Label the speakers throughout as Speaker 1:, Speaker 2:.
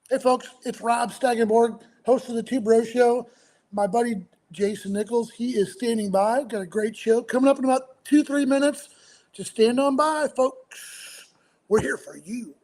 Speaker 1: Hey, folks, it's Rob Staggenborg, host of the TwoBrosShow. My buddy Jason Nichols, he is standing by. Got a great show coming up in about 2-3 minutes. Just stand on by, folks. We're here for you.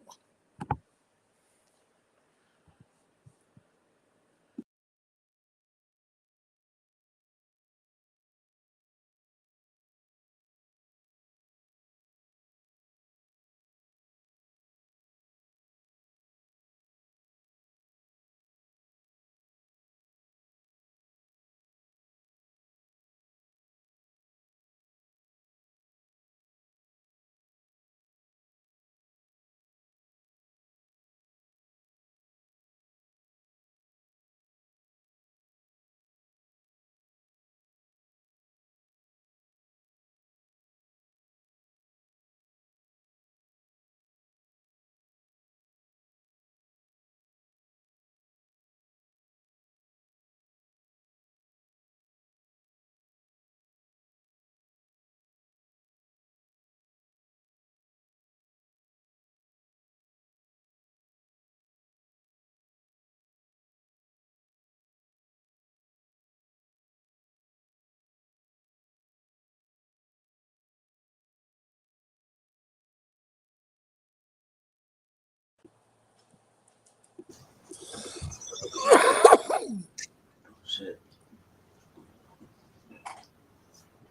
Speaker 2: Shit.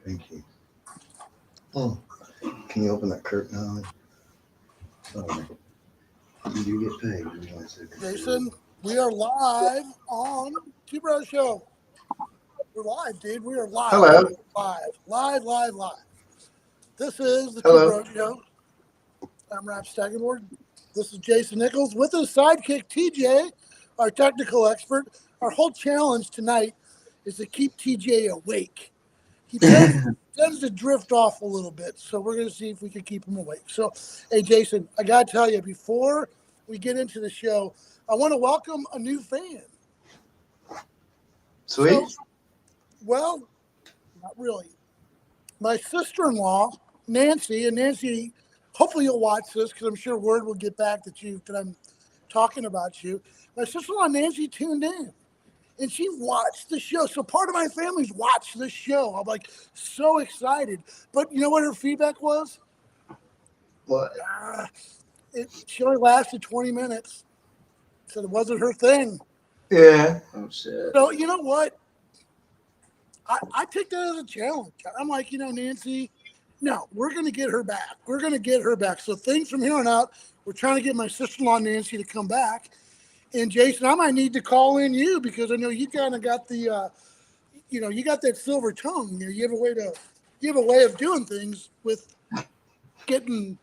Speaker 3: Thank you. Oh, can you open that curtain, Holly? Oh, you do get paid. You know,
Speaker 1: Jason, we are live on TwoBrosShow. We're live, dude. We are live.
Speaker 3: Hello.
Speaker 1: Live. This is the
Speaker 3: Hello.
Speaker 1: TwoBrosShow. I'm Rob Staggenborg. This is Jason Nichols with his sidekick, TJ, our technical expert. Our whole challenge tonight is to keep TJ awake. He tends to drift off a little bit, so we're going to see if we can keep him awake. So, hey, Jason, I got to tell you, before we get into the show, I want to welcome a new fan.
Speaker 3: Sweet.
Speaker 1: So, well, not really. My sister-in-law, Nancy, and Nancy, hopefully you'll watch this because I'm sure word will get back that I'm talking about you. My sister-in-law, Nancy, tuned in. And she watched the show. So part of my family's watched the show. I'm like so excited. But you know what her feedback was?
Speaker 3: What?
Speaker 1: She only lasted 20 minutes. Said it wasn't her thing.
Speaker 3: Yeah.
Speaker 2: Oh shit.
Speaker 1: So you know what? I take that as a challenge. I'm like, Nancy, no, we're going to get her back. We're going to get her back. So things from here on out, we're trying to get my sister-in-law, Nancy, to come back. And Jason, I might need to call in you because I know you kind of got the, you got that silver tongue. You have a way of doing things with getting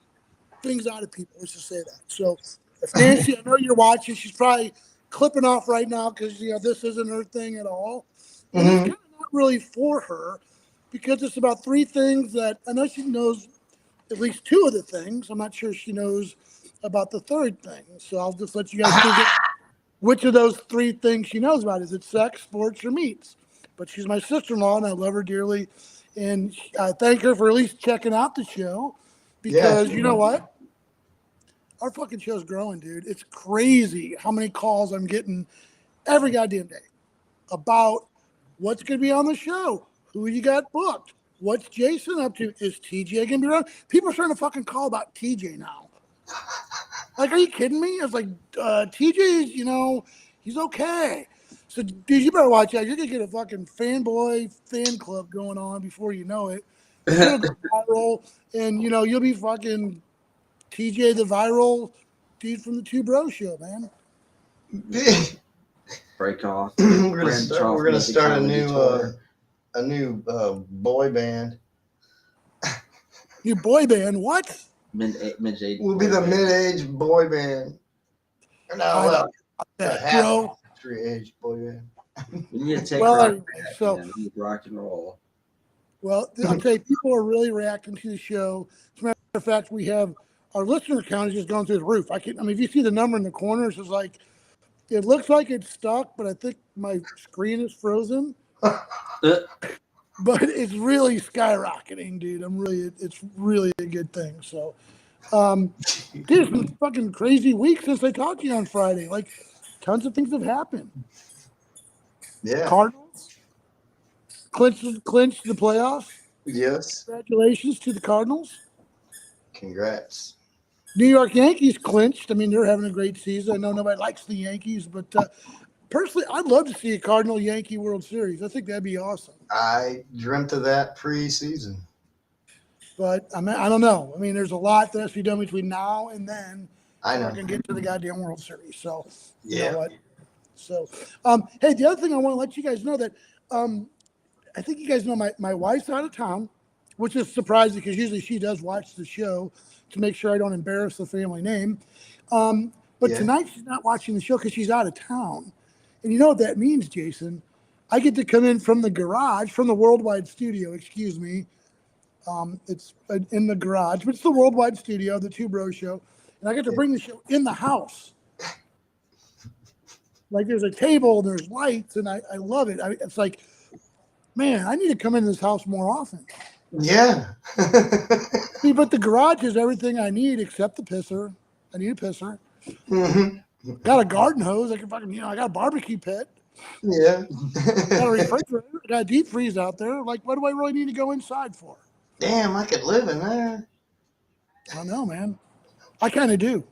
Speaker 1: things out of people. Let's just say that. So, if Nancy, I know you're watching. She's probably clipping off right now because this isn't her thing at all. And it's kind of not really for her because it's about three things that I know she knows. At least two of the things. I'm not sure she knows about the third thing. So I'll just let you guys figure out which of those three things she knows about. Is it sex, sports, or meats? But she's my sister-in-law, and I love her dearly. And I thank her for at least checking out the show because you know what? Our fucking show's growing, dude. It's crazy how many calls I'm getting every goddamn day about what's going to be on the show, who you got booked, what's Jason up to, is TJ going to be around? People are starting to fucking call about TJ now. Like, are you kidding me? It's like, TJ's, he's okay. So, dude, you better watch out. You're going to get a fucking fanboy fan club going on before you know it. It'll go viral, and, you'll be fucking TJ the viral dude from the TwoBrosShow, man.
Speaker 2: Break off.
Speaker 3: we're gonna start a new boy band.
Speaker 1: New boy band, what?
Speaker 2: Mid-age.
Speaker 3: We'll be the mid-age boy band. No,
Speaker 1: Bro.
Speaker 3: Age boy band.
Speaker 2: We need to take
Speaker 1: Well,
Speaker 2: rock and roll.
Speaker 1: Well, I'll tell you, people are really reacting to the show. As a matter of fact, we have our listener count has just gone through the roof. If you see the number in the corners, it's like it looks like it's stuck, but I think my screen is frozen. But it's really skyrocketing, dude. It's really a good thing. So, dude, it's been a fucking crazy week since I talked to you on Friday. Like, tons of things have happened.
Speaker 3: Yeah.
Speaker 1: Cardinals clinched the playoffs.
Speaker 3: Yes.
Speaker 1: Congratulations to the Cardinals.
Speaker 3: Congrats.
Speaker 1: New York Yankees clinched. I mean, they're having a great season. I know nobody likes the Yankees, but personally, I'd love to see a Cardinal Yankee World Series. I think that'd be awesome.
Speaker 3: I dreamt of that preseason.
Speaker 1: But I mean, I don't know. I mean, there's a lot that has to be done between now and then.
Speaker 3: I
Speaker 1: We're
Speaker 3: know.
Speaker 1: going to get to the goddamn World Series. So, you
Speaker 3: Yeah.
Speaker 1: know what? So, hey, the other thing I want to let you guys know that I think you guys know my wife's out of town, which is surprising because usually she does watch the show to make sure I don't embarrass the family name. But
Speaker 3: Yeah.
Speaker 1: tonight she's not watching the show because she's out of town. And you know what that means, Jason? I get to come in from the garage, from the Worldwide Studio, excuse me. It's in the garage, but it's the Worldwide Studio, the Two Bros Show. And I get to bring the show in the house. Like there's a table and there's lights, and I love it. It's like, man, I need to come into this house more often.
Speaker 3: Yeah.
Speaker 1: See, but the garage is everything I need except the pisser. I need a pisser.
Speaker 3: Mm-hmm.
Speaker 1: Got a garden hose. I can fucking, I got a barbecue pit.
Speaker 3: Yeah.
Speaker 1: Got a refrigerator. Got a deep freeze out there. Like, what do I really need to go inside for?
Speaker 3: Damn, I could live in there.
Speaker 1: I don't know, man. I kind of do.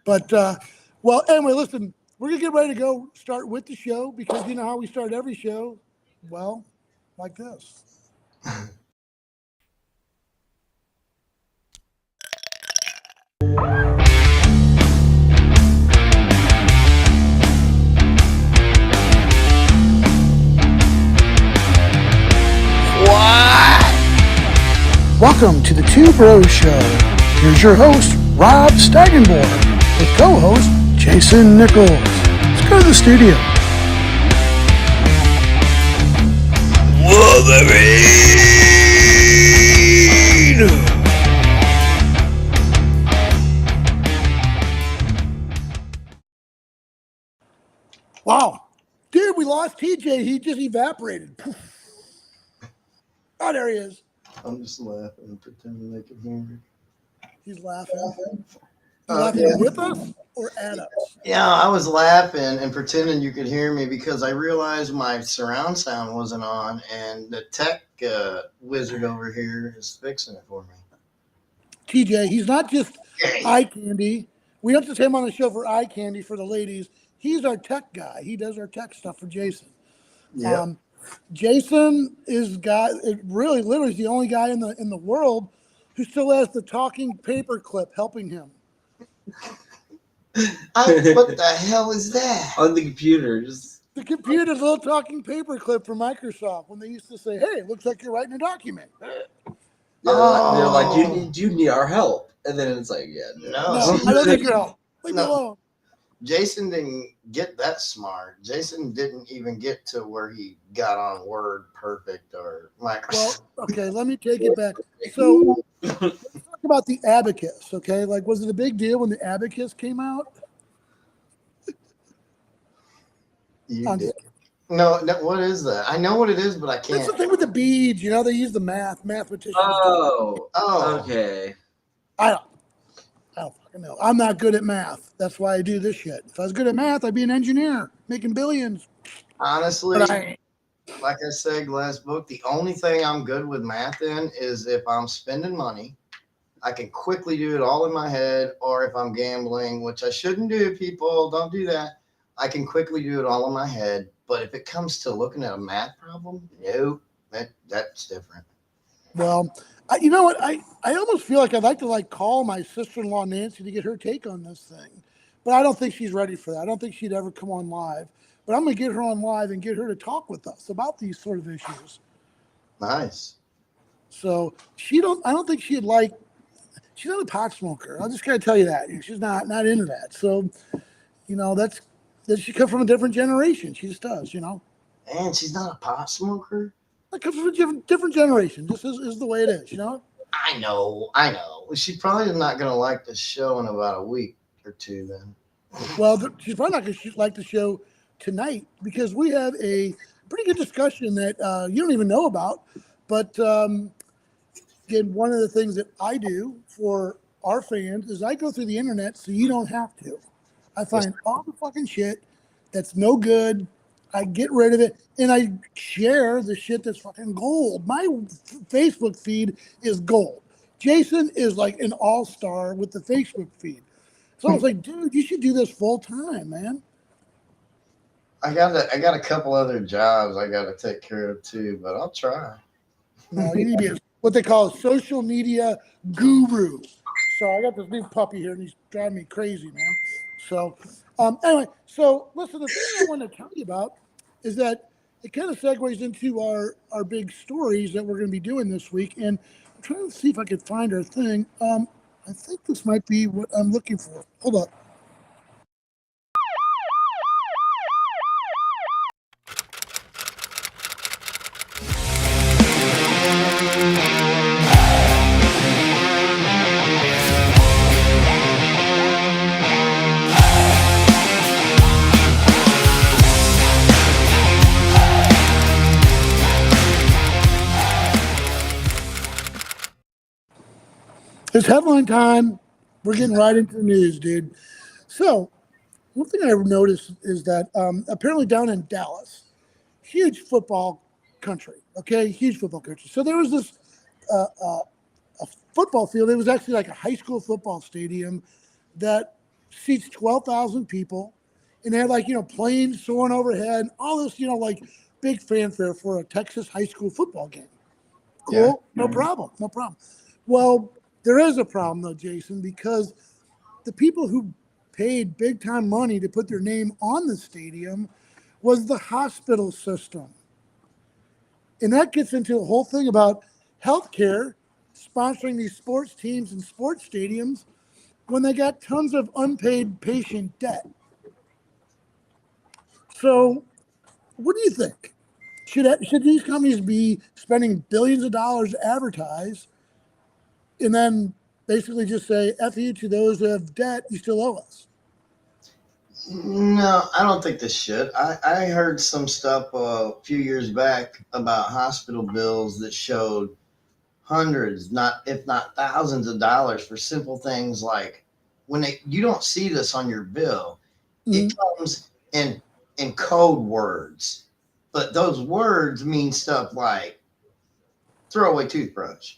Speaker 1: But, well, anyway, listen, we're going to get ready to go start with the show because you know how we start every show? Well, like this. Welcome to the Two Bros Show. Here's your host, Rob Staggenborg, with co-host Jason Nichols. Let's go to the studio. Wow. Dude, we lost TJ. He just evaporated. Oh, there he is.
Speaker 3: I'm just laughing and pretending they can hear me.
Speaker 1: He's laughing. He's laughing with us or at us?
Speaker 3: Yeah, I was laughing and pretending you could hear me because I realized my surround sound wasn't on, and the tech wizard over here is fixing it for me.
Speaker 1: TJ, he's not just eye candy. We don't just have him on the show for eye candy for the ladies. He's our tech guy. He does our tech stuff for Jason.
Speaker 3: Yeah.
Speaker 1: Jason is really literally is the only guy in the world who still has the talking paper clip helping him.
Speaker 3: What the hell is that?
Speaker 2: On the computer, just
Speaker 1: The computer's little talking paper clip from Microsoft when they used to say, "Hey, it looks like you're writing a document."
Speaker 2: they're like, you need our help, and then it's like, yeah,
Speaker 3: No.
Speaker 1: No, I don't need your help. Leave me
Speaker 3: No.
Speaker 1: alone.
Speaker 3: Jason didn't get that smart. Jason didn't even get to where he got on Word perfect or Microsoft.
Speaker 1: Well, okay, let me take it back. So let's talk about the abacus, okay? Like, was it a big deal when the abacus came out?
Speaker 3: You did. No, what is that? I know what it is, but I
Speaker 1: It's
Speaker 3: can't.
Speaker 1: the thing with the beads, you know, they use the mathematicians.
Speaker 2: Oh,
Speaker 3: Oh.
Speaker 2: okay.
Speaker 1: I don't fucking know. I'm not good at math. That's why I do this shit. If I was good at math, I'd be an engineer making billions.
Speaker 3: Honestly,
Speaker 1: But I ain't.
Speaker 3: like I said last book, the only thing I'm good with math in is if I'm spending money, I can quickly do it all in my head, or if I'm gambling, which I shouldn't do, people, don't do that. I can quickly do it all in my head. But if it comes to looking at a math problem, no, that's different.
Speaker 1: Well, you know what? I almost feel like I'd like to call my sister-in-law Nancy to get her take on this thing. But I don't think she's ready for that. I don't think she'd ever come on live. But I'm going to get her on live and get her to talk with us about these sort of issues.
Speaker 3: Nice.
Speaker 1: So I don't think she's not a pot smoker. I'm just going to tell you that. She's not into that. So, you know, that she comes from a different generation. She just does, you know.
Speaker 3: And she's not a pot smoker?
Speaker 1: It comes from a different generation. This is the way it is, you know.
Speaker 3: I know. She probably is not going to like the show in about a week or two then.
Speaker 1: Well, she's probably not going to like the show tonight because we have a pretty good discussion that you don't even know about. But again, one of the things that I do for our fans is I go through the internet so you don't have to. I find all the fucking shit that's no good. I get rid of it, and I share the shit that's fucking gold. My Facebook feed is gold. Jason is like an all-star with the Facebook feed. So I was like, dude, you should do this full time, man.
Speaker 3: I got a couple other jobs I got to take care of too, but I'll try.
Speaker 1: No, you need to be what they call a social media guru. So I got this new puppy here, and he's driving me crazy, man. So anyway, so listen, the thing I want to tell you about is that it kind of segues into our big stories that we're going to be doing this week, and I'm trying to see if I could find our thing. I think this might be what I'm looking for. Hold up. It's headline time. We're getting right into the news, dude. So, one thing I've noticed is that apparently down in Dallas, huge football country, okay? Huge football country. So, there was this a football field. It was actually like a high school football stadium that seats 12,000 people. And they had like, planes soaring overhead, all this, like big fanfare for a Texas high school football game. Cool.
Speaker 3: Yeah.
Speaker 1: No problem. No problem. Well, there is a problem though, Jason, because the people who paid big time money to put their name on the stadium was the hospital system. And that gets into the whole thing about healthcare sponsoring these sports teams and sports stadiums when they got tons of unpaid patient debt. So, what do you think? Should these companies be spending billions of dollars to advertise and then basically just say F you to those who have debt, you still owe us?
Speaker 3: No, I don't think this should. I heard some stuff a few years back about hospital bills that showed hundreds, not if not thousands of dollars for simple things like you don't see this on your bill.
Speaker 1: Mm-hmm.
Speaker 3: It comes in code words, but those words mean stuff like throwaway toothbrush,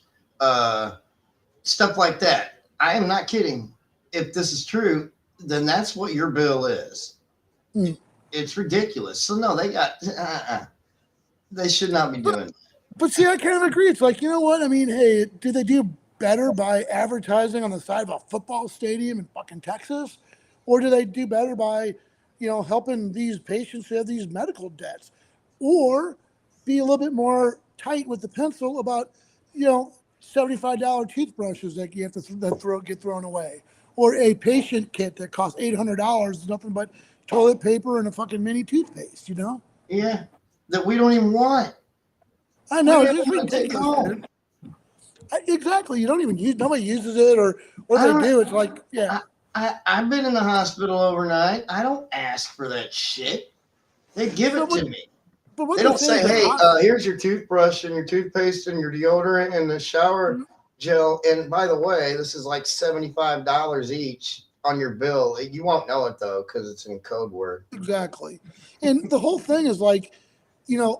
Speaker 3: stuff like that. I am not kidding. If this is true, then that's what your bill is.
Speaker 1: Mm.
Speaker 3: It's ridiculous. So no, they should not be doing.
Speaker 1: But see, I kind of agree. It's like, you know what? I mean, hey, do they do better by advertising on the side of a football stadium in fucking Texas? Or do they do better by, helping these patients who have these medical debts? Or be a little bit more tight with the pencil about, $75 toothbrushes that you have to get thrown away. Or a patient kit that costs $800 is nothing but toilet paper and a fucking mini toothpaste,
Speaker 3: Yeah, that we don't even want.
Speaker 1: I know,
Speaker 3: We
Speaker 1: it's
Speaker 3: don't
Speaker 1: just
Speaker 3: even take
Speaker 1: ridiculous,
Speaker 3: home.
Speaker 1: dude. Exactly. You don't even use. Nobody uses it, or they do. It's like, yeah.
Speaker 3: I've been in the hospital overnight. I don't ask for that shit. They give it to me.
Speaker 1: But what
Speaker 3: They don't say,
Speaker 1: is that
Speaker 3: "Hey, here's your toothbrush and your toothpaste and your deodorant and the shower gel." And by the way, this is like $75 each on your bill. You won't know it though because it's in code word.
Speaker 1: Exactly. And the whole thing is like,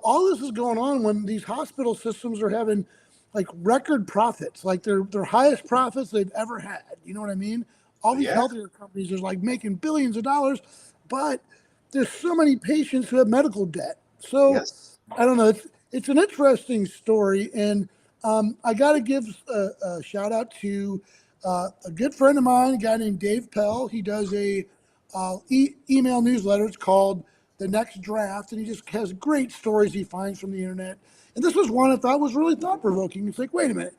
Speaker 1: all this is going on when these hospital systems are having like record profits, like their highest profits they've ever had. You know what I mean? All these healthcare companies are like making billions of dollars, but there's so many patients who have medical debt. So
Speaker 3: Yes.
Speaker 1: I don't know. It's an interesting story, and I got to give a shout out to a good friend of mine, a guy named Dave Pell. He does a email newsletter. It's called The Next Draft, and he just has great stories he finds from the internet. And this was one I thought was really thought provoking. It's like, wait a minute,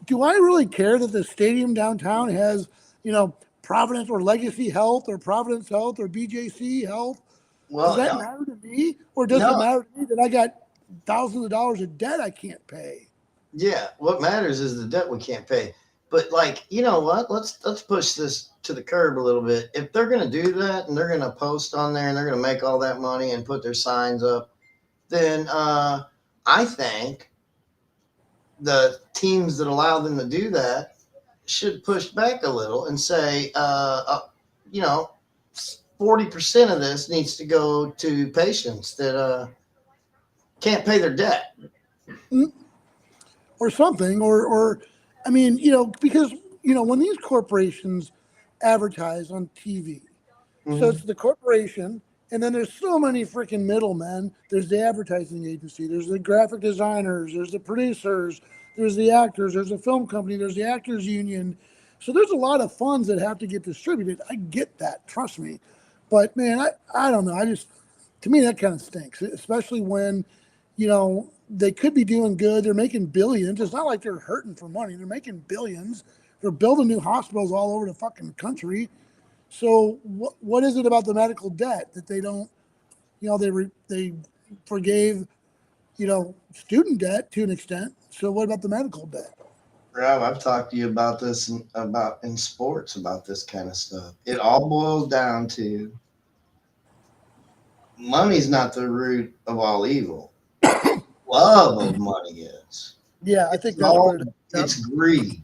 Speaker 1: do I really care that the stadium downtown has, Providence or Legacy Health or Providence Health or BJC Health?
Speaker 3: Well,
Speaker 1: Does that matter to me, or does it matter to me that I got thousands of dollars of debt I can't pay?
Speaker 3: Yeah, what matters is the debt we can't pay. But like, you know what? Let's push this to the curb a little bit. If they're gonna do that and they're gonna post on there and they're gonna make all that money and put their signs up, then I think the teams that allow them to do that should push back a little and say, 40% of this needs to go to patients that can't pay their debt.
Speaker 1: Or something, or I mean, because when these corporations advertise on TV, so it's the corporation, and then there's so many freaking middlemen. There's the advertising agency, there's the graphic designers, there's the producers, there's the actors, there's the film company, there's the actors union. So there's a lot of funds that have to get distributed. I get that, trust me, but man, I don't know. To me that kind of stinks, especially when they could be doing good. They're making billions. It's not like they're hurting for money. They're making billions. They're building new hospitals all over the fucking country. So what is it about the medical debt that they don't, they forgave, student debt to an extent. So what about the medical debt?
Speaker 3: Rob, I've talked to you about this in sports about this kind of stuff. It all boils down to money's not the root of all evil. Love of money is.
Speaker 1: Yeah, I think that's what
Speaker 3: it's greed.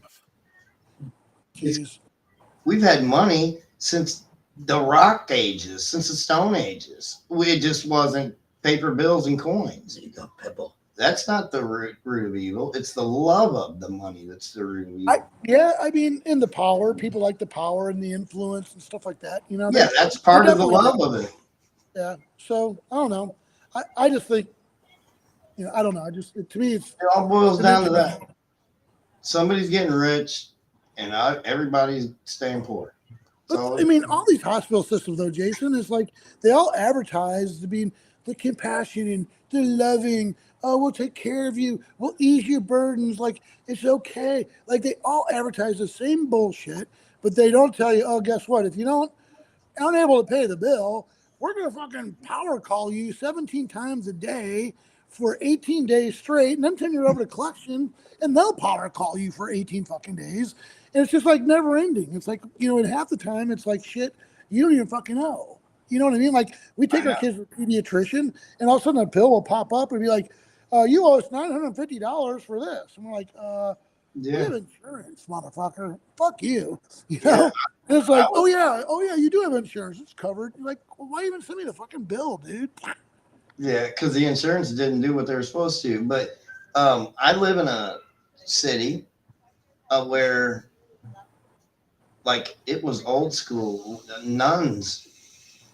Speaker 3: We've had money since the rock ages, since the stone ages. It just wasn't paper bills and coins.
Speaker 2: You got pebble.
Speaker 3: That's not the root of evil. It's the love of the money that's the root of evil.
Speaker 1: I mean, in the power, people like the power and the influence and stuff like that.
Speaker 3: Yeah, that's part of the love of it.
Speaker 1: Yeah. So I don't know. I just think, I don't know. To me, it
Speaker 3: all boils down to that. Somebody's getting rich, and everybody's staying poor.
Speaker 1: So, I mean, all these hospital systems, though, Jason, is like they all advertise to be the compassionate, the loving. Oh, we'll take care of you. We'll ease your burdens. Like, it's okay. Like, they all advertise the same bullshit, but they don't tell you, oh, guess what? If you aren't able to pay the bill, we're going to fucking power call you 17 times a day for 18 days straight, and then turn you over to collection, and they'll power call you for 18 fucking days. And it's just like never ending. It's like, in half the time, it's like shit you don't even fucking know. You know what I mean? Like, we take our kids to a pediatrician, and all of a sudden a bill will pop up and be like, you owe us $950 for this. And we're like, we have insurance, motherfucker. Fuck you. And it's like, oh yeah, you do have insurance. It's covered. You're like, well, why even send me the fucking bill, dude?
Speaker 3: Yeah, because the insurance didn't do what they were supposed to. But I live in a city where, like, it was old school. Nuns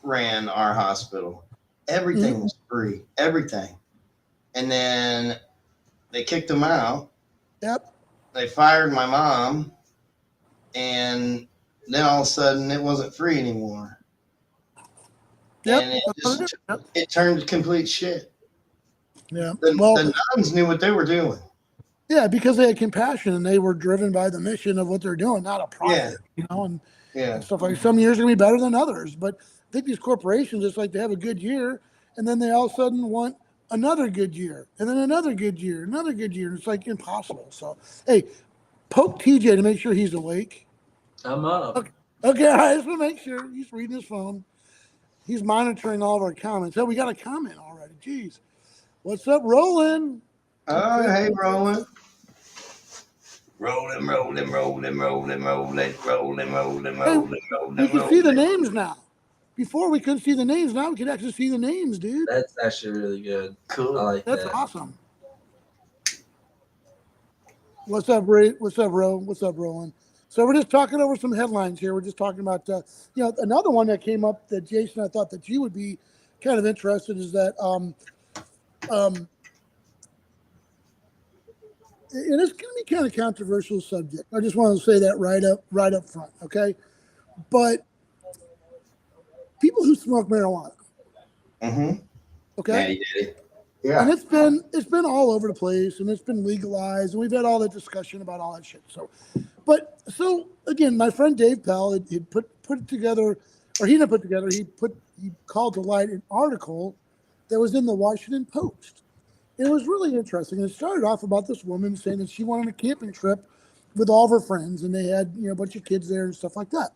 Speaker 3: ran our hospital. Everything was free. Everything. And then they kicked them out.
Speaker 1: Yep.
Speaker 3: They fired my mom. And then all of a sudden it wasn't free anymore.
Speaker 1: Yep.
Speaker 3: And it turned complete shit.
Speaker 1: Yeah.
Speaker 3: The nuns knew what they were doing.
Speaker 1: Yeah, because they had compassion and they were driven by the mission of what they're doing, not a profit, and stuff like some years are going to be better than others. But I think these corporations, it's like they have a good year and then they all of a sudden want another good year and then another good year, another good year. It's like impossible. So, hey, poke TJ to make sure he's awake.
Speaker 2: I'm up.
Speaker 1: Okay, I just want to make sure he's reading his phone. He's monitoring all of our comments. Oh, we got a comment already. Jeez. What's up, Roland?
Speaker 3: Oh, hey, Roland.
Speaker 4: Rolling.
Speaker 1: We can see the names now. Before we couldn't see the names. Now we can actually see the names, dude.
Speaker 2: That's actually really good.
Speaker 3: Cool.
Speaker 2: I like
Speaker 1: That's
Speaker 2: that.
Speaker 1: awesome. What's up, Ray? What's up, Ro? What's up, Roland? So we're just talking over some headlines here. We're just talking about, another one that came up that Jason, I thought that you would be kind of interested is that, and it's going to be kind of controversial subject. I just want to say that right up front, okay? But people who smoke marijuana, okay,
Speaker 3: Yeah,
Speaker 1: and it's been all over the place, and it's been legalized, and we've had all that discussion about all that shit. So again, my friend Dave Pell had put it together, or he didn't put together. He called to light an article that was in the Washington Post. It was really interesting. It started off about this woman saying that she went on a camping trip with all of her friends, and they had a bunch of kids there and stuff like that.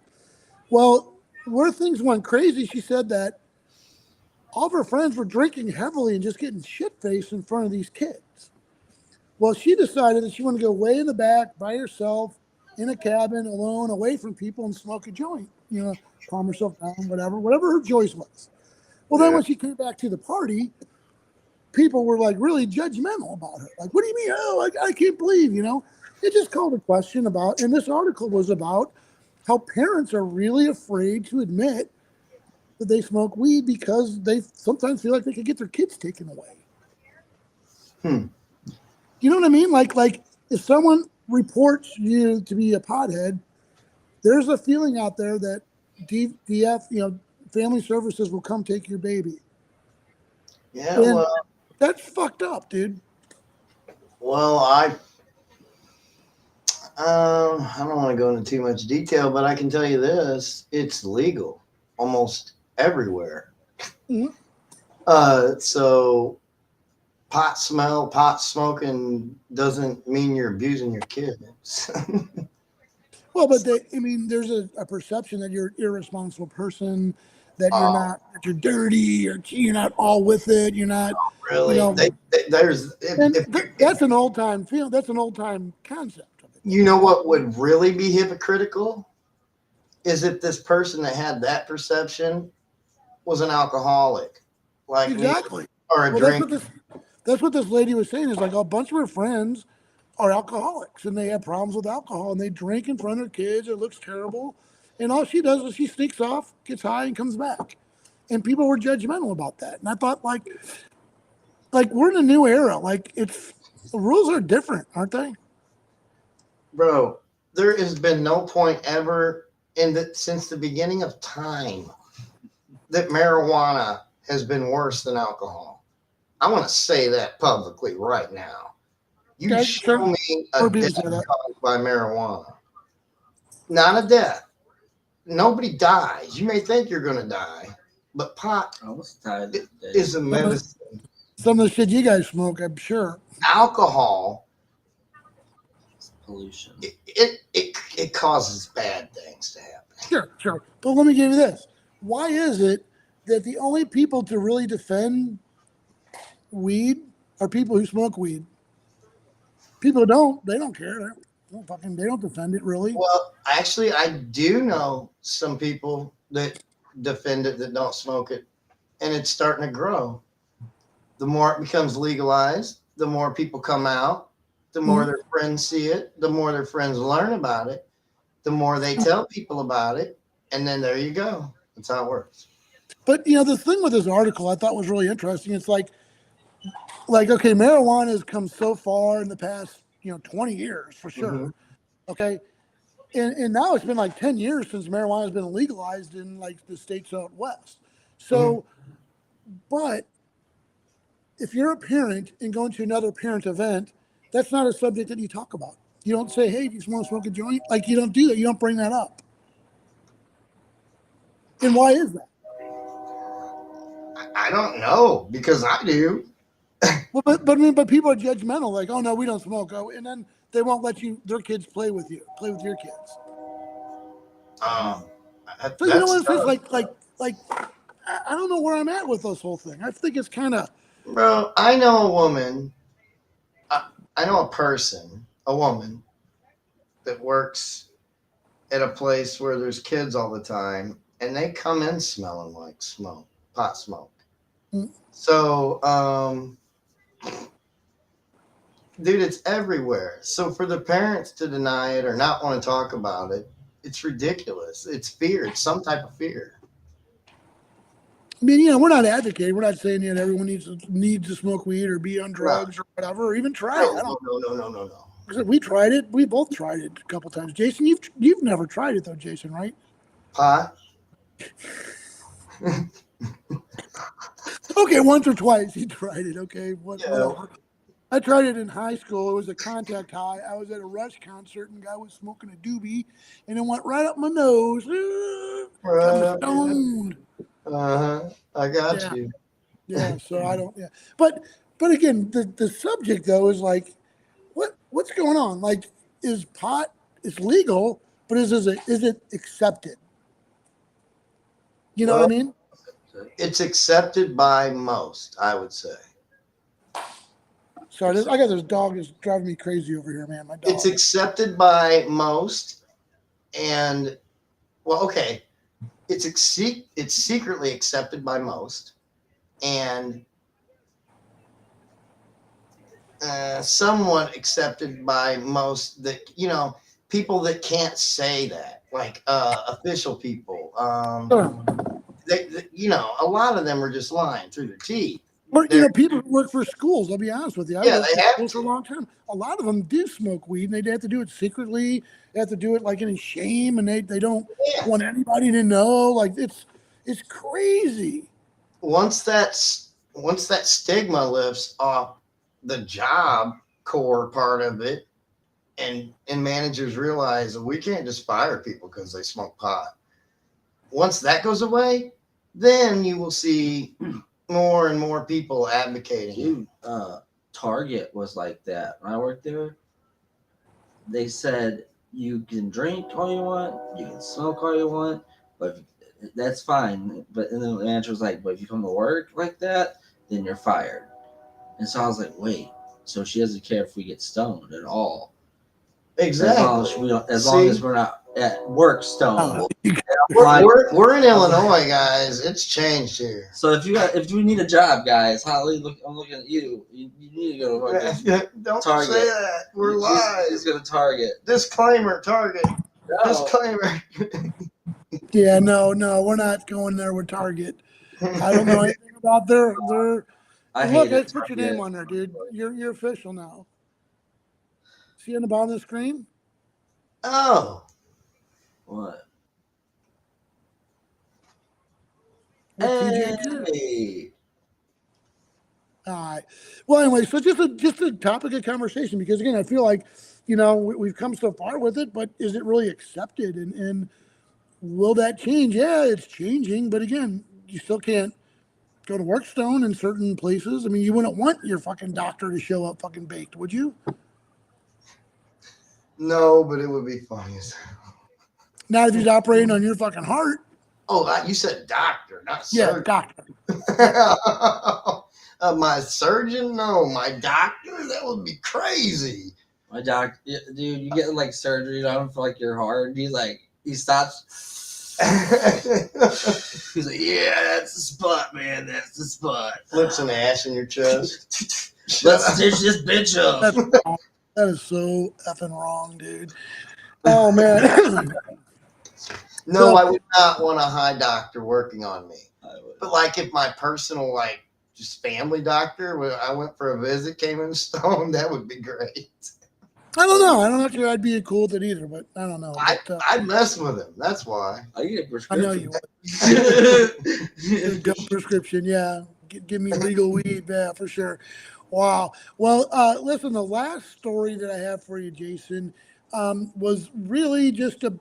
Speaker 1: Well, where things went crazy, she said that all of her friends were drinking heavily and just getting shit-faced in front of these kids. Well, she decided that she wanted to go way in the back by herself in a cabin, alone, away from people, and smoke a joint. calm herself down, whatever her choice was. Well, then when she came back to the party, people were like really judgmental about her. Like, what do you mean? Oh, I can't believe, It just called a question about, and this article was about how parents are really afraid to admit that they smoke weed because they sometimes feel like they could get their kids taken away. You know what I mean? Like if someone reports you to be a pothead, there's a feeling out there that DF, family services will come take your baby.
Speaker 3: Yeah,
Speaker 1: And
Speaker 3: well,
Speaker 1: that's fucked up, dude.
Speaker 3: well, I don't want to go into too much detail, but I can tell you this: it's legal almost everywhere.
Speaker 1: Mhm.
Speaker 3: So pot smoking doesn't mean you're abusing your kids.
Speaker 1: Well, but there's a perception that you're an irresponsible person, that that you're dirty, you're not all with it, you're not,
Speaker 3: Really? There's
Speaker 1: and
Speaker 3: if
Speaker 1: that's an old time feel. That's an old time concept of it.
Speaker 3: you know what would really be hypocritical is if this person that had that perception was an alcoholic, like me,
Speaker 1: Exactly.
Speaker 3: or a
Speaker 1: Well,
Speaker 3: drink.
Speaker 1: that's what this lady was saying. Is like a bunch of her friends are alcoholics and they have problems with alcohol and they drink in front of their kids. It looks terrible, and all she does is she sneaks off, gets high, and comes back. And people were judgmental about that. And I thought, like we're in a new era. Like the rules are different, aren't they?
Speaker 3: Bro, there has been no point ever since the beginning of time that marijuana has been worse than alcohol. I want to say that publicly right now. You
Speaker 1: Okay,
Speaker 3: show
Speaker 1: sure.
Speaker 3: me a
Speaker 1: Or people
Speaker 3: death
Speaker 1: say that.
Speaker 3: caused by marijuana. Not a death. Nobody dies. You may think you're going to die, but pot
Speaker 2: I was tired of that.
Speaker 3: is a medicine.
Speaker 1: Some of the shit you guys smoke, I'm sure.
Speaker 3: Alcohol,
Speaker 2: Pollution.
Speaker 3: it causes bad things to happen.
Speaker 1: Sure. But let me give you this. Why is it that the only people to really defend weed are people who smoke weed? People they don't care. They don't defend it really.
Speaker 3: Well, actually, I do know some people that defend it that don't smoke it, and it's starting to grow. The more it becomes legalized, the more people come out, the more their friends see it, the more their friends learn about it, the more they tell people about it, and then there you go. That's how it works.
Speaker 1: But the thing with this article I thought was really interesting. It's like okay, marijuana has come so far in the past 20 years for sure.
Speaker 3: Mhm.
Speaker 1: Okay, and now it's been like 10 years since marijuana has been legalized in like the states out west. So, but if you're a parent and going to another parent event, that's not a subject that you talk about. You don't say, "Hey, do you want to smoke a joint?" Like you don't do that. You don't bring that up. And why is that?
Speaker 3: I don't know because I do.
Speaker 1: Well, but people are judgmental. Like, "Oh no, we don't smoke." Oh, and then they won't let their kids play with your kids.
Speaker 3: Um,
Speaker 1: So you know what it says? Like I don't know where I'm at with this whole thing. I think it's kind of
Speaker 3: bro, I know a woman. I know a person, a woman that works at a place where there's kids all the time, and they come in smelling like pot smoke. So, dude, it's everywhere. So for the parents to deny it or not want to talk about it, it's ridiculous. It's fear. It's some type of fear.
Speaker 1: I mean, we're not advocating. We're not saying that everyone needs to smoke weed or be on drugs or whatever, or even try it.
Speaker 3: No.
Speaker 1: We tried it. We both tried it a couple times. Jason, you've never tried it though, Jason, right?
Speaker 3: Pot?
Speaker 1: Okay, once or twice he tried it. Okay, whatever.
Speaker 3: Yeah.
Speaker 1: I tried it in high school. It was a contact high. I was at a Rush concert and the guy was smoking a doobie, and it went right up my nose. Got me stoned.
Speaker 3: I got you.
Speaker 1: Yeah. So I don't. Yeah. But again, the subject though is like, what's going on? Like, is pot is legal, but is it accepted? You know what I mean?
Speaker 3: It's accepted by most, I would say.
Speaker 1: Sorry, I got this dog that's driving me crazy over here, man. My dog.
Speaker 3: It's accepted by most, and well, okay. it's secretly accepted by most, and somewhat accepted by most that people that can't say that, like official people. A lot of them are just lying through their teeth.
Speaker 1: Or, people who work for schools, I'll be honest with you. I worked for schools for a long time. A lot of them do smoke weed, and they have to do it secretly. They have to do it like in shame, and they don't want anybody to know. Like, it's crazy.
Speaker 3: Once that stigma lifts off the job core part of it, and managers realize that we can't just fire people because they smoke pot. Once that goes away, then you will see more and more people advocating.
Speaker 2: Dude, Target was like that. When I worked there, they said you can drink all you want, you can smoke all you want, but that's fine. But and then the manager was like, but if you come to work like that, then you're fired. And so I was like, wait, so she doesn't care if we get stoned at all.
Speaker 3: Exactly.
Speaker 2: As long as we're not at work stoned.
Speaker 3: We're in Illinois, guys. It's changed here.
Speaker 2: So if we need a job, guys, Holly, I'm looking at you. You need to go to work.
Speaker 3: Don't
Speaker 2: Target.
Speaker 3: say that. We're live.
Speaker 2: He's going to Target.
Speaker 3: Disclaimer, Target.
Speaker 2: No.
Speaker 3: Disclaimer.
Speaker 1: Yeah, no, we're not going there with Target. I don't know anything about their. Look, let's put your name on there, dude. You're official now. See on the bottom of the screen?
Speaker 3: Oh.
Speaker 2: What?
Speaker 1: Hey. All right. Well, anyway, so just a topic of conversation, because again, I feel like, we've come so far with it, but is it really accepted? And will that change? Yeah, it's changing, but again, you still can't go to Workstone in certain places. I mean, you wouldn't want your fucking doctor to show up fucking baked, would you?
Speaker 3: No, but it would be funny as hell.
Speaker 1: Not if he's operating on your fucking heart.
Speaker 3: Oh, you said doctor, not surgeon.
Speaker 1: Yeah, doctor.
Speaker 3: My surgeon? No, my doctor? That would be crazy.
Speaker 2: My doctor, dude, you get like surgery done for like your heart. He stops. He's like, yeah, that's the spot, man. That's the spot.
Speaker 3: Flips an ash in your chest.
Speaker 2: Let's stitch this bitch up.
Speaker 1: That is so effing wrong, dude. Oh, man.
Speaker 3: No, I would not want a high doctor working on me. But like if my personal, just family doctor, when I went for a visit, came in stone, that would be great.
Speaker 1: I don't know. I'm not sure I'd be cool with it either, but I don't know.
Speaker 3: I'd mess with him. That's why.
Speaker 2: I get a prescription.
Speaker 1: I know you would. Good prescription, yeah. Give me legal weed, yeah, for sure. Wow. Well, listen, the last story that I have for you, Jason, was really just to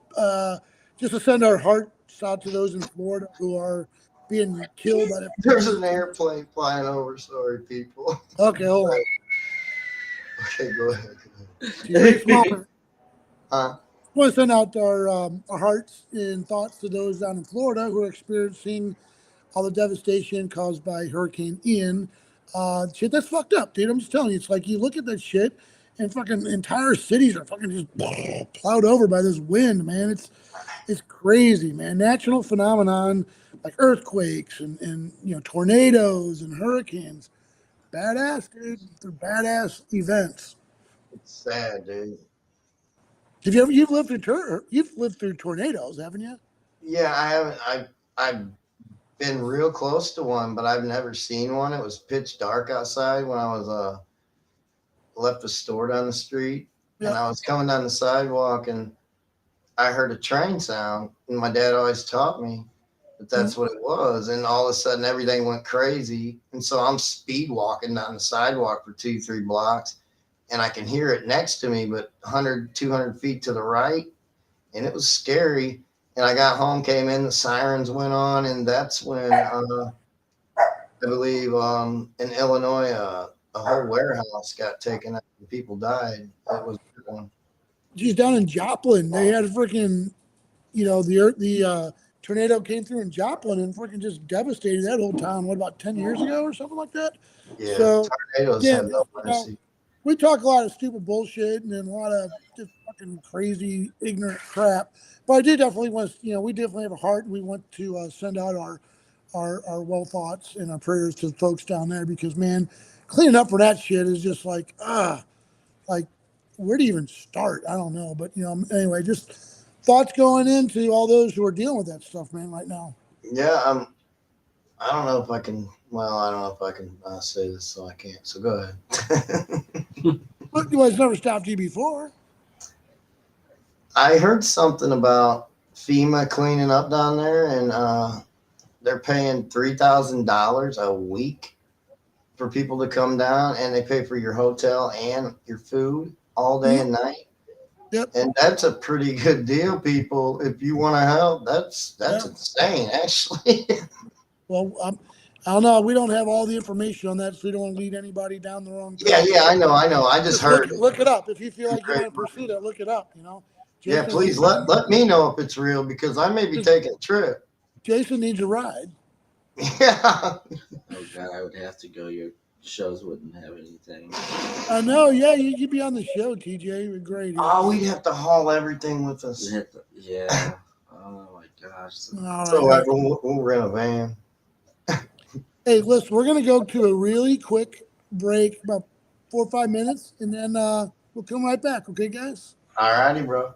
Speaker 1: send our hearts out to those in Florida who are being killed by the.
Speaker 3: There's an airplane flying over. Sorry, people.
Speaker 1: Okay, hold on.
Speaker 3: Okay, go ahead.
Speaker 1: I want to send out our hearts and thoughts to those down in Florida who are experiencing all the devastation caused by Hurricane Ian. Shit, that's fucked up, dude. I'm just telling you, it's like you look at that shit and fucking entire cities are fucking just plowed over by this wind, man. It's crazy, man. Natural phenomenon like earthquakes and tornadoes and hurricanes. Badass, dude. They're badass events.
Speaker 3: It's sad, dude.
Speaker 1: You've lived through tornadoes, haven't you?
Speaker 3: Yeah, I haven't. I've been real close to one, but I've never seen one. It was pitch dark outside when I was left the store down the street, and I was coming down the sidewalk, and I heard a train sound. And my dad always taught me that that's what it was. And all of a sudden, everything went crazy, and so I'm speed walking down the sidewalk for 2-3 blocks. And I can hear it next to me, but 100, 200 feet to the right. And it was scary. And I got home, came in, the sirens went on. And that's when I believe in Illinois, a whole warehouse got taken out and people died. It was
Speaker 1: Geez, down in Joplin, they had freaking, the tornado came through in Joplin and freaking just devastated that whole town. What, about 10 years ago or something like that?
Speaker 3: Yeah,
Speaker 1: so,
Speaker 3: tornadoes have no mercy.
Speaker 1: we talk a lot of stupid bullshit and then a lot of just fucking crazy, ignorant crap. But I do definitely want to, we definitely have a heart, and we want to send out our well thoughts and our prayers to the folks down there because, man, cleaning up for that shit is just like, where do you even start? I don't know. But, anyway, just thoughts going into all those who are dealing with that stuff, man, right now.
Speaker 3: Yeah, I don't know if I can. Well, I don't know if I can say this, so I can't. So go ahead.
Speaker 1: Look, it's never stopped you before.
Speaker 3: I heard something about FEMA cleaning up down there, and they're paying $3,000 a week for people to come down, and they pay for your hotel and your food all day and night.
Speaker 1: Yep.
Speaker 3: And that's a pretty good deal, people. If you want to help, that's insane, actually.
Speaker 1: Well, I don't know. We don't have all the information on that, so we don't want to lead anybody down the wrong
Speaker 3: Yeah,
Speaker 1: path.
Speaker 3: I know. I just heard.
Speaker 1: Look it up. If you feel like you want to pursue that, look it up.
Speaker 3: Yeah,
Speaker 1: Jason,
Speaker 3: please let me know if it's real because I may be taking a trip.
Speaker 1: Jason needs a ride.
Speaker 3: Yeah.
Speaker 2: Oh God, I would have to go. Your shows wouldn't have anything.
Speaker 1: I know. Yeah, you'd be on the show, TJ. It'd be great.
Speaker 3: Oh, we'd have to haul everything with us.
Speaker 2: Yeah. Oh my gosh.
Speaker 1: All
Speaker 3: So
Speaker 1: right.
Speaker 3: we'll rent a van.
Speaker 1: Hey, listen, we're going to go to a really quick break, about 4 or 5 minutes, and then we'll come right back. Okay, guys?
Speaker 3: All righty, bro.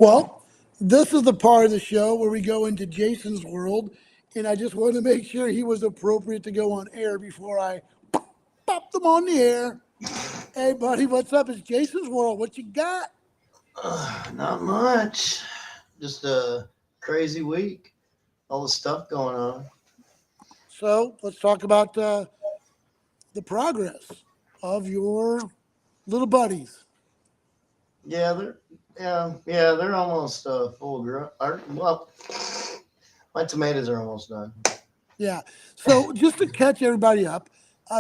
Speaker 1: Well, this is the part of the show where we go into Jason's world, and I just wanted to make sure he was appropriate to go on air before I popped him on the air. Hey, buddy, what's up? It's Jason's world. What you got?
Speaker 3: Not much. Just a crazy week. All the stuff going on.
Speaker 1: So let's talk about the progress of your little buddies.
Speaker 3: Yeah, they're almost full grown. Well, my tomatoes are almost done.
Speaker 1: Yeah. So just to catch everybody up,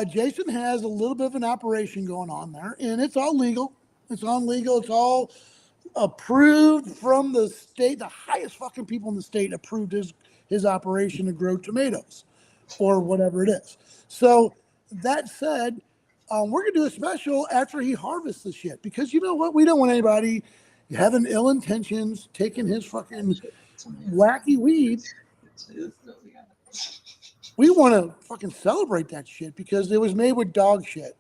Speaker 1: Jason has a little bit of an operation going on there, and it's all legal. It's all legal. It's all approved from the state. The highest fucking people in the state approved his operation to grow tomatoes, or whatever it is. So that said, we're gonna do a special after he harvests the shit because you know what? We don't want anybody having ill intentions, taking his fucking wacky weed. We want to fucking celebrate that shit because it was made with dog shit.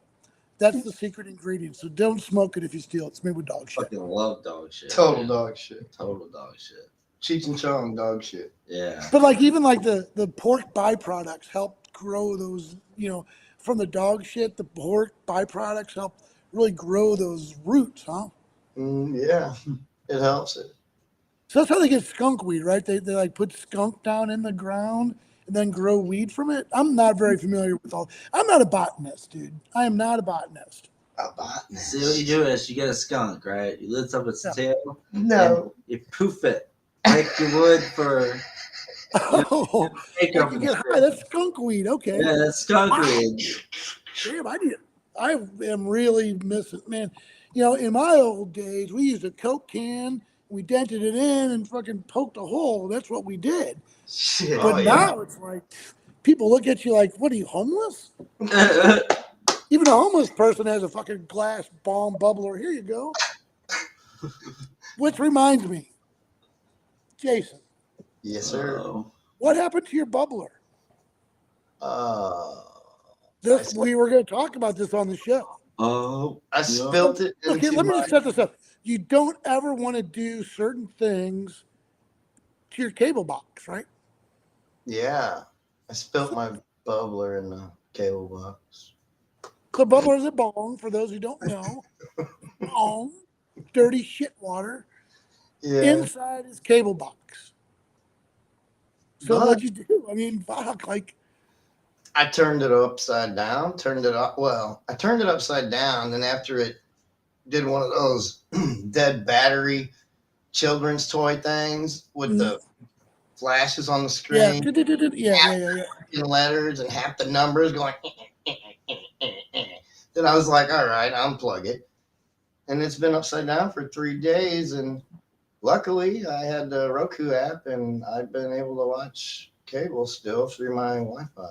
Speaker 1: That's the secret ingredient. So don't smoke it if you steal it. It's made with dog shit.
Speaker 2: Fucking love dog shit.
Speaker 3: Total
Speaker 2: man.
Speaker 3: dog shit.
Speaker 2: Total dog shit.
Speaker 3: Cheech and Chong dog shit.
Speaker 2: Yeah.
Speaker 1: But like even like the pork byproducts help grow those, from the dog shit, the pork byproducts help really grow those roots, huh?
Speaker 3: Yeah, it helps it.
Speaker 1: So that's how they get skunk weed, right? They like put skunk down in the ground and then grow weed from it. I'm not very familiar with all. I'm not a botanist, dude. I am not a botanist.
Speaker 3: A botanist.
Speaker 2: See what you do is you get a skunk, right? You lift up its tail.
Speaker 3: No.
Speaker 2: You poof it like you would for.
Speaker 1: Oh,
Speaker 2: Makeup
Speaker 1: you
Speaker 2: and
Speaker 1: get
Speaker 2: shit.
Speaker 1: high. That's skunk weed. Okay.
Speaker 2: Yeah, that's skunk weed.
Speaker 1: Damn, I am really missing, man. In my old days, we used a Coke can, we dented it in and fucking poked a hole. That's what we did.
Speaker 3: Shit.
Speaker 1: But now it's like, people look at you like, what are you, homeless? Even a homeless person has a fucking glass bomb bubbler. Here you go. Which reminds me, Jason,
Speaker 3: Yes, sir.
Speaker 1: what happened to your bubbler? We were going to talk about this on the show.
Speaker 3: I spilled it into
Speaker 1: Okay, let me just set this up. You don't ever want to do certain things to your cable box, right?
Speaker 3: Yeah. I spilled my bubbler in the cable box.
Speaker 1: The bubbler is a bong, for those who don't know. Bong, dirty shit water.
Speaker 3: Yeah.
Speaker 1: Inside is cable box. So
Speaker 3: But-
Speaker 1: what'd you do? I mean, fuck, like,
Speaker 3: I turned it upside down, I turned it upside down, and after it did one of those dead battery children's toy things with the flashes on the
Speaker 1: yeah,
Speaker 3: screen,
Speaker 1: yeah.
Speaker 3: and letters and half the numbers going. Then I was like, all right, unplug it. And it's been upside down for 3 days, and luckily I had the Roku app, and I've been able to watch cable still through my Wi-Fi.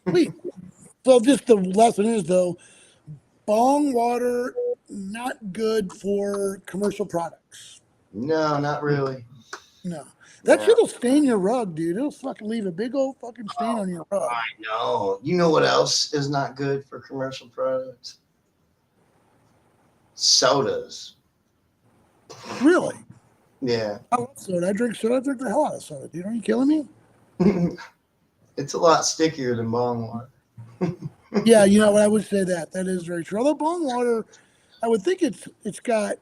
Speaker 1: Sweet. So just the lesson is, though, bong water, not good for commercial products.
Speaker 3: No, not really.
Speaker 1: No. That
Speaker 3: Yeah.
Speaker 1: shit'll stain your rug, dude. It'll fucking leave a big old fucking stain on your rug.
Speaker 3: I know. You know what else is not good for commercial products? Sodas.
Speaker 1: Really?
Speaker 3: Yeah.
Speaker 1: I love soda. I drink soda. I drink the hell out of soda, dude. Are you killing me?
Speaker 3: It's a lot stickier than bong water.
Speaker 1: Yeah, I would say that. That is very true. Although bong water, I would think it's got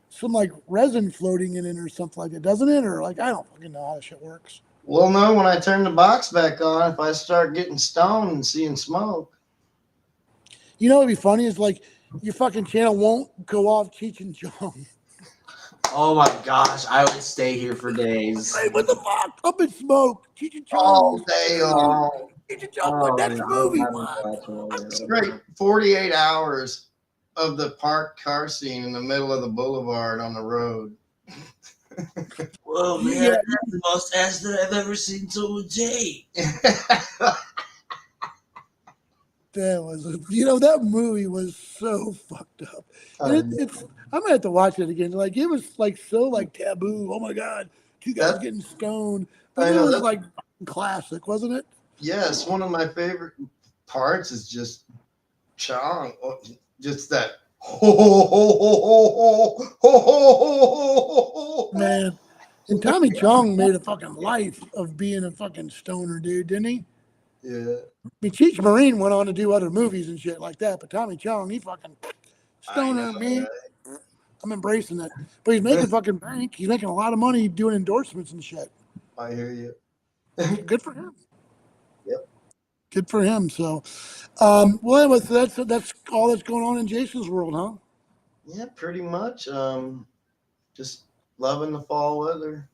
Speaker 1: some like resin floating in it or something like that, doesn't it? Or like, I don't fucking know how this shit works.
Speaker 3: Well, no, when I turn the box back on, if I start getting stoned and seeing smoke.
Speaker 1: You know what'd be funny is like your fucking channel won't go off Cheech and Chong.
Speaker 2: Oh my gosh, I would stay here for days.
Speaker 1: Hey, what the fuck? Up in smoke. Cheech and Chong.
Speaker 3: All day long.
Speaker 1: Cheech and Chong. What next movie? What?
Speaker 3: Straight 48 hours of the parked car scene in the middle of the boulevard on the road.
Speaker 2: Whoa, man,
Speaker 1: Yeah.
Speaker 2: that's the most ass that I've ever seen someone take.
Speaker 1: That was, that movie was so fucked up. And I'm gonna have to watch it again. Like it was like so like taboo. Oh my god, two guys getting stoned. But
Speaker 3: I
Speaker 1: it
Speaker 3: know,
Speaker 1: was
Speaker 3: that's-
Speaker 1: like classic, wasn't it?
Speaker 3: Yes, one of my favorite parts is just Chong, just that
Speaker 1: Man. And Tommy Chong made a fucking life of being a fucking stoner, dude, didn't he?
Speaker 3: Yeah,
Speaker 1: I mean, Cheech Marine went on to do other movies and shit like that, but Tommy Chong, he fucking
Speaker 3: I know,
Speaker 1: stoner, me.
Speaker 3: right?
Speaker 1: I'm embracing it. But he's making fucking bank. He's making a lot of money doing endorsements and shit.
Speaker 3: I hear you.
Speaker 1: So good for him.
Speaker 3: Yep.
Speaker 1: Good for him. So, well, anyway, so that's all that's going on in Jason's world, huh?
Speaker 3: Yeah, pretty much. Just loving the fall weather.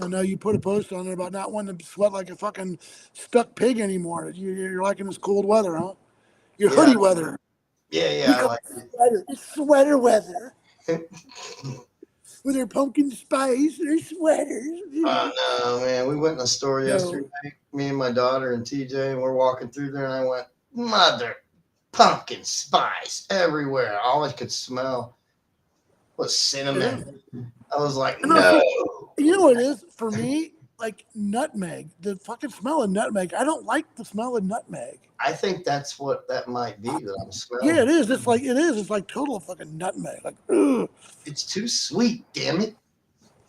Speaker 1: I know you put a post on there about not wanting to sweat like a fucking stuck pig anymore. You're liking this cold weather, huh? Your
Speaker 3: Yeah,
Speaker 1: hoodie weather.
Speaker 3: yeah,
Speaker 1: We
Speaker 3: I
Speaker 1: call
Speaker 3: like
Speaker 1: it sweater. It's sweater weather.
Speaker 3: it.
Speaker 1: With their pumpkin spice, their sweaters.
Speaker 3: Oh no, man. We went in a store
Speaker 1: No,
Speaker 3: yesterday, me and my daughter and TJ, and we're walking through there, and I went, Mother pumpkin spice everywhere. All I could smell was
Speaker 1: yeah.
Speaker 3: cinnamon. I was like,
Speaker 1: And
Speaker 3: no.
Speaker 1: also, you know what it is for me? Like nutmeg, the fucking smell of nutmeg. I don't like the smell of nutmeg.
Speaker 3: I think that's what that might be that I'm
Speaker 1: Yeah,
Speaker 3: smelling.
Speaker 1: it is. It's like it is. It's like total fucking nutmeg. Like, ugh,
Speaker 3: It's too sweet, damn it.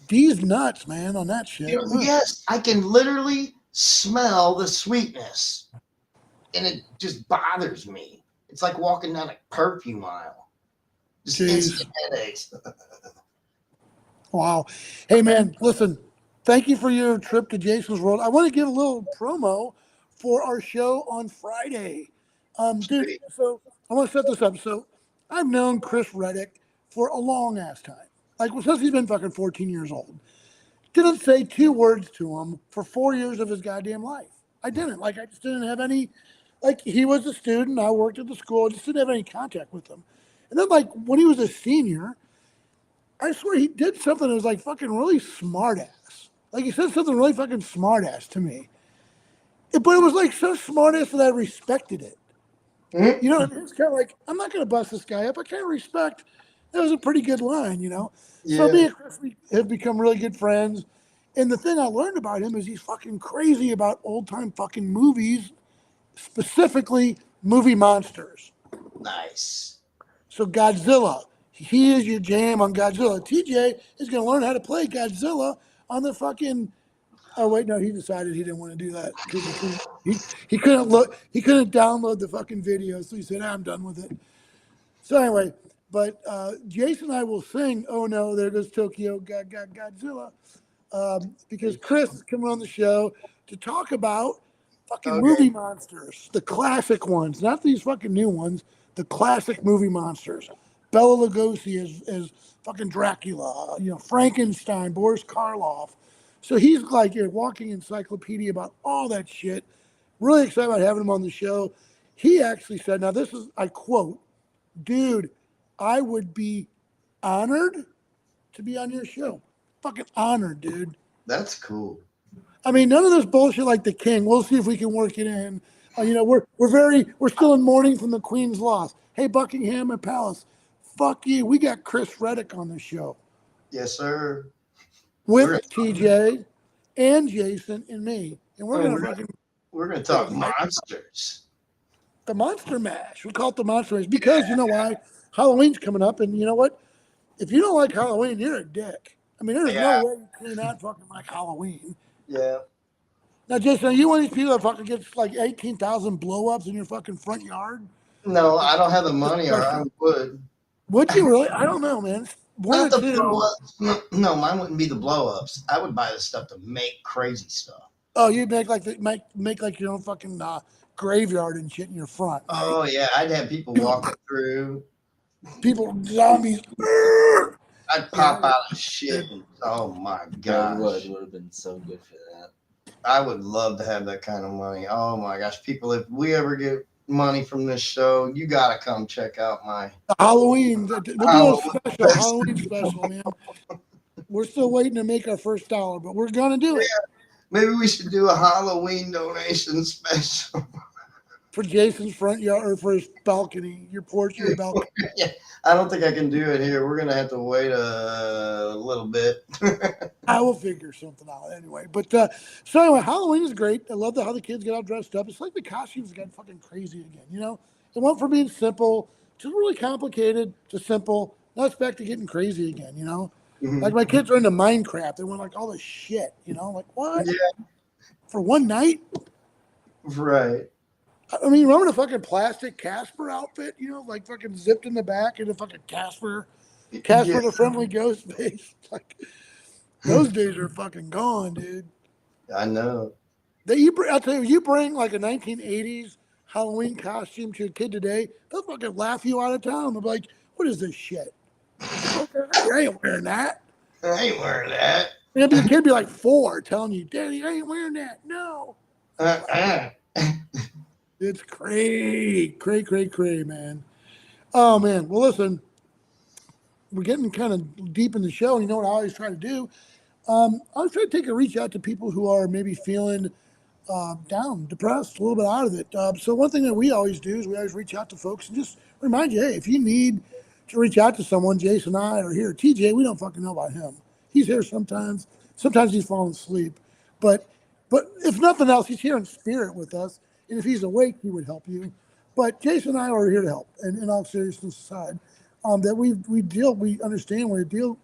Speaker 1: these nuts, man, on that shit. Ugh.
Speaker 3: Yes, I can literally smell the sweetness, and it just bothers me. It's like walking down a perfume aisle. Just
Speaker 1: Jeez.
Speaker 3: instant headaches.
Speaker 1: Wow. Hey, man, listen. Thank you for your trip to Jason's World. I want to give a little promo for our show on Friday. Dude, so I want to set this up. So I've known Chris Reddick for a long ass time. Like, since he's been fucking 14 years old. Didn't say two words to him for 4 years of his goddamn life. I didn't. Like, I just didn't have any, like, he was a student. I worked at the school. I just didn't have any contact with him. And then, like, when he was a senior, I swear he did something that was, like, fucking really smart ass. Like, he said something really fucking smart ass to me. But it was, like, so smart ass that I respected it.
Speaker 3: Mhm.
Speaker 1: You know, it's kind of like, I'm not going to bust this guy up. I can't respect. That was a pretty good line, you know? So
Speaker 3: Yeah.
Speaker 1: me and Chris we have become really good friends. And the thing I learned about him is he's fucking crazy about old time fucking movies, specifically movie monsters.
Speaker 3: Nice.
Speaker 1: So Godzilla, he is your jam on Godzilla. TJ is going to learn how to play Godzilla on the fucking. Oh wait, no, he decided he didn't want to do that because he couldn't. He couldn't look. He couldn't download the fucking video, so he said, "I'm done with it." So anyway, but Jason and I will sing. Oh no, there goes Tokyo Godzilla. Because Chris is coming on the show to talk about fucking
Speaker 3: Okay.
Speaker 1: movie monsters, the classic ones, not these fucking new ones, the classic movie monsters. Bela Lugosi as fucking Dracula, you know, Frankenstein, Boris Karloff. So he's like a walking encyclopedia about all that shit. Really excited about having him on the show. He actually said, now this is, I quote, dude, I would be honored to be on your show. Fucking honored, dude.
Speaker 3: That's cool.
Speaker 1: I mean, none of this bullshit like the king. We'll see if we can work it in. You know, we're still in mourning from the Queen's loss. Hey, Buckingham and Palace, fuck you. We got Chris Reddick on the show
Speaker 3: Yes, sir. We're
Speaker 1: with TJ and Jason and me, and we're
Speaker 3: gonna,
Speaker 1: gonna
Speaker 3: we're gonna,
Speaker 1: fucking
Speaker 3: we're gonna talk monsters.
Speaker 1: the Monster Mash. We call it the Monster Mash because you know why? Halloween's coming up, and you know what? If you don't like Halloween, you're a dick. I mean, there's no
Speaker 3: Yeah,
Speaker 1: way you cannot fucking like Halloween.
Speaker 3: yeah.
Speaker 1: Now, Jason, are you one of these people that fucking gets like 18,000 blow-ups in your fucking front yard?
Speaker 3: No,
Speaker 1: Like,
Speaker 3: I don't have the money, or I
Speaker 1: especially,
Speaker 3: would.
Speaker 1: would you really? I don't know, man. One
Speaker 3: Not
Speaker 1: or
Speaker 3: the blow
Speaker 1: two.
Speaker 3: ups. No, no, mine wouldn't be the blow ups. I would buy the stuff to make crazy stuff.
Speaker 1: Oh, you'd make like make like your own fucking graveyard and shit in your front, right?
Speaker 3: Oh yeah, I'd have people
Speaker 1: People,
Speaker 3: walking through.
Speaker 1: people zombies.
Speaker 3: I'd
Speaker 1: Yeah,
Speaker 3: pop out of shit. And, oh my
Speaker 2: That
Speaker 3: gosh,
Speaker 2: would have been so good for that.
Speaker 3: I would love to have that kind of money. Oh my gosh, people, if we ever get money from this show, you gotta come check out my
Speaker 1: Halloween. We'll do a
Speaker 3: Halloween
Speaker 1: special
Speaker 3: fest.
Speaker 1: Halloween special, man. We're still waiting to make our first dollar, but we're gonna do it
Speaker 3: Maybe we should do a Halloween donation special.
Speaker 1: for Jason's front yard or for his balcony, your porch, your balcony.
Speaker 3: Yeah, I don't think I can do it here. We're gonna have to wait a little bit.
Speaker 1: I will figure something out anyway. But so anyway, Halloween is great. I love how the kids get all dressed up. It's like the costumes got fucking crazy again. You know, it went from being simple just really complicated to simple. Now it's back to getting crazy again, you know?
Speaker 3: Mhm.
Speaker 1: Like my kids are into Minecraft. They want like all this shit, you know? Like what?
Speaker 3: Yeah.
Speaker 1: For one night?
Speaker 3: Right.
Speaker 1: I mean, remember the fucking plastic Casper outfit, you know, like fucking zipped in the back and the fucking Casper
Speaker 3: Yeah.
Speaker 1: the friendly ghost face. Like those days are fucking gone, dude.
Speaker 3: I know.
Speaker 1: I'll tell you, you bring like a 1980s Halloween costume to a kid today, they'll fucking laugh you out of town. They'll be like, "What is this shit? Okay, I ain't wearing that."
Speaker 3: I ain't wearing that.
Speaker 1: And the kid be like 4, telling you, "Daddy, I ain't wearing that." No,
Speaker 3: Uh-uh.
Speaker 1: it's cray, man. Oh man. Well, listen, we're getting kind of deep in the show. You know what I always try to do? I always try to take a reach out to people who are maybe feeling down, depressed, a little bit out of it. So one thing that we always do is we always reach out to folks and just remind you, hey, if you need to reach out to someone, Jason and I are here. TJ, we don't fucking know about him. He's here sometimes. Sometimes he's falling asleep. But if nothing else, he's here in spirit with us. And if he's awake, he would help you. But Jason and I are here to help. And in all seriousness aside, that we understand we deal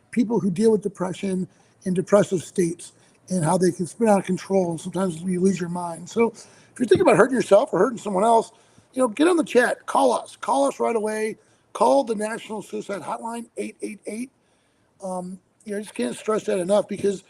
Speaker 1: people who deal with depression and depressive states and how they can spin out of control. And sometimes you lose your mind. So if you're thinking about hurting yourself or hurting someone else, you know, get on the chat, call us right away. Call the National Suicide Hotline, 888. You know, I just can't stress that enough because,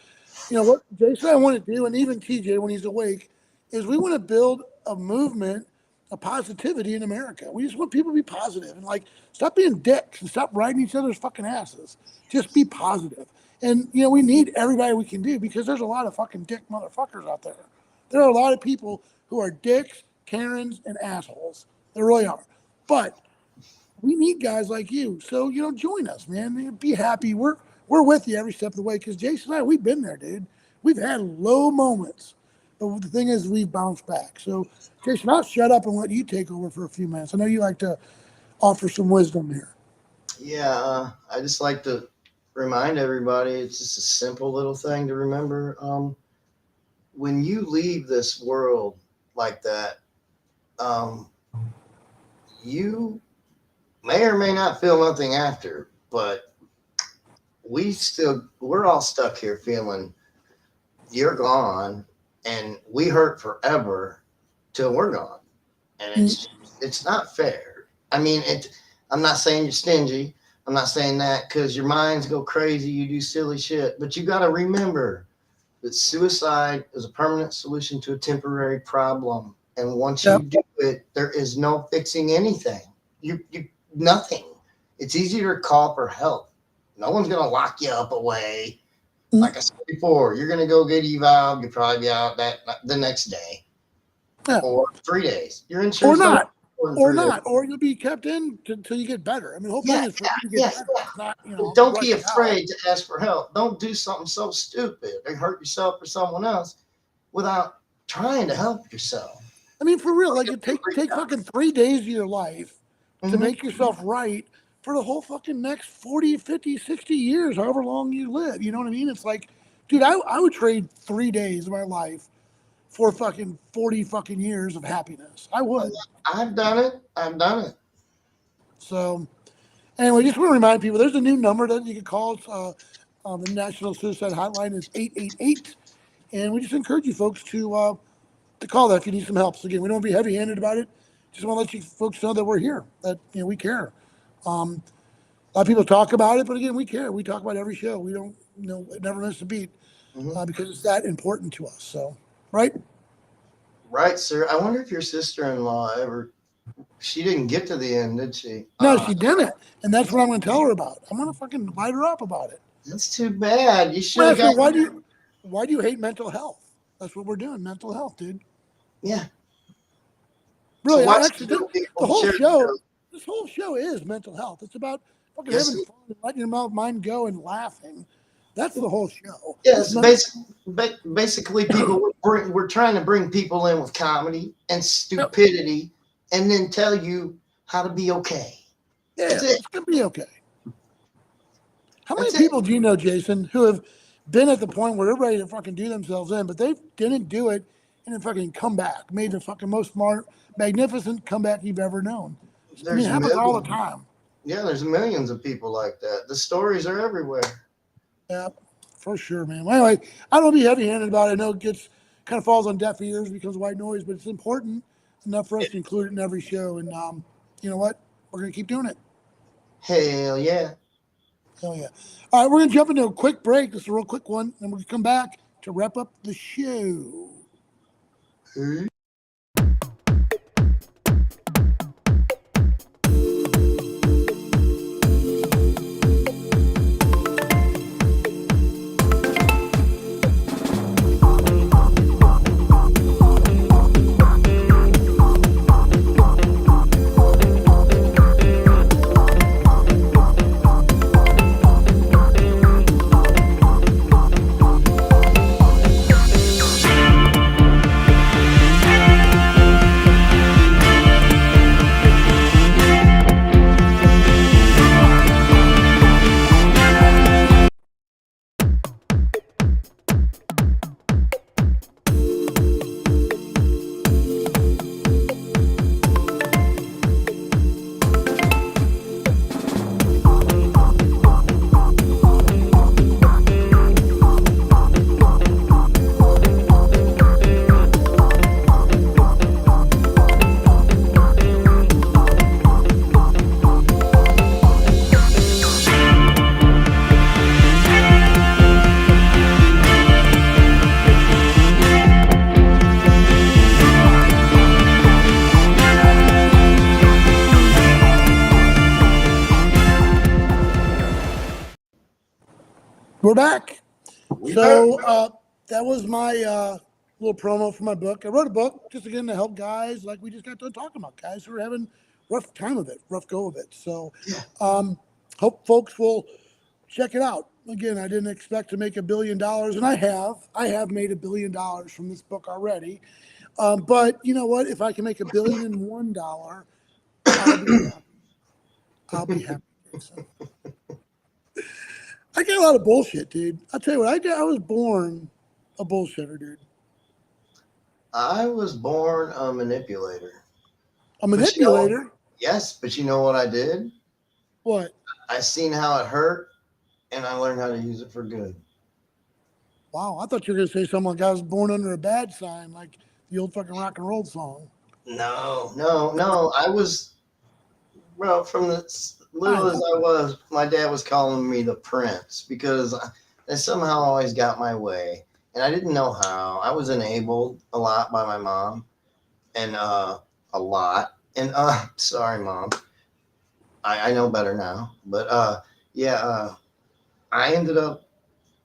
Speaker 1: you know, what Jason and I want to do, and even TJ when he's awake, is we want to build a movement of positivity in America. We just want people to be positive and like stop being dicks and stop riding each other's fucking asses. Just be positive. And you know, we need everybody we can do because there's a lot of fucking dick motherfuckers out there. There are a lot of people who are dicks, Karens, and assholes. There really are. But we need guys like you. So, you know, join us, man. Be happy. We're with you every step of the way because Jason and I, we've been there, dude. We've had low moments. But the thing is, we've bounced back. So, Jason, I'll shut up and let you take over for a few minutes. I know you like to offer some wisdom here.
Speaker 3: Yeah. I just like to remind everybody it's just a simple little thing to remember. When you leave this world like that, you may or may not feel nothing after, but we're all stuck here feeling you're gone and we hurt forever till we're gone. And it's not fair. I mean, I'm not saying you're stingy. I'm not saying that because your minds go crazy, you do silly shit, but you got to remember that suicide is a permanent solution to a temporary problem. And once you do it, there is no fixing anything. You nothing. It's easier to call for help. No one's gonna lock you up away. Like I said before, you're gonna go get eval. You'll probably be out the next day or 3 days. Your insurance
Speaker 1: or not, or you'll be kept in until you get better. I mean, the whole thing is for you to get better. It's not, you know,
Speaker 3: don't be afraid to ask for help. Don't do something so stupid or hurt yourself or someone else without trying to help yourself.
Speaker 1: I mean, for real, like it take fucking 3 days of your life to make yourself right for the whole fucking next 40, 50, 60 years, however long you live. You know what I mean? It's like, dude, I would trade 3 days of my life for fucking 40 fucking years of happiness. I would.
Speaker 3: I've done it.
Speaker 1: So, anyway, just want to remind people there's a new number that you can call. It's, the National Suicide Hotline is 888. And we just encourage you folks to call that if you need some help. So, again, we don't want to be heavy handed about it. Just want to let you folks know that we're here, that, you know, we care. A lot of people talk about it, but again, we care. We talk about every show. We don't, you know, never miss a beat because it's that important to us. So, right?
Speaker 3: Right, sir. I wonder if your sister-in-law she didn't get to the end, did she?
Speaker 1: No, she didn't. And that's what I'm going to tell her about. I'm going to fucking light her up about it.
Speaker 3: That's too bad. You should have got.
Speaker 1: Why do you hate mental health? That's what we're doing. Mental health, dude.
Speaker 3: Yeah.
Speaker 1: Really,
Speaker 3: So
Speaker 1: actually, the whole show. This whole show is mental health. It's about fucking having fun and letting your mind go and laughing. That's the whole show.
Speaker 3: Yes, basically, people we're trying to bring people in with comedy and stupidity, and then tell you how to be okay.
Speaker 1: Yeah, it's gonna be okay. How many people do you know, Jason, who have been at the point where they're ready to fucking do themselves in, but they didn't do it and then fucking come back, made the fucking most smart, magnificent comeback you've ever known? I mean,
Speaker 3: There's
Speaker 1: it happens all the
Speaker 3: millions.
Speaker 1: time.
Speaker 3: Yeah, there's millions of people like that. The stories are everywhere.
Speaker 1: Yeah, for sure, man. Well, anyway, I don't be heavy-handed about it. I know it gets kind of falls on deaf ears, becomes white noise, but it's important enough for us to include it in every show. And you know what? We're gonna keep doing it.
Speaker 3: Hell yeah.
Speaker 1: Hell yeah! All right, we're gonna jump into a quick break. This is a real quick one, and we're gonna come back to wrap up the show.
Speaker 3: Hey.
Speaker 1: We're back.
Speaker 3: We
Speaker 1: So that was my little promo for my book. I wrote a book just again to help guys like we just got done talking about, guys who are having rough time of it, rough go of it. So hope folks will check it out. Again, I didn't expect to make $1 billion, and I have. I have made $1 billion from this book already. But you know what? If I can make $1,001,000, I'll be happy. I'll be happy. Jason. I get a lot of bullshit, dude. I'll tell you what, I was born a bullshitter, dude.
Speaker 3: I was born a manipulator.
Speaker 1: A
Speaker 3: But you know,
Speaker 1: manipulator?
Speaker 3: yes, but you know what I did?
Speaker 1: What?
Speaker 3: I seen how it hurt, and I learned how to use it for good.
Speaker 1: Wow, I thought you were going to say something like I was born under a bad sign, like the old fucking rock and roll song.
Speaker 3: No. I was, well, from the little as I was, my dad was calling me the prince because I somehow always got my way. And I didn't know how. I was enabled a lot by my mom, and a lot. And sorry, mom. I know better now. But I ended up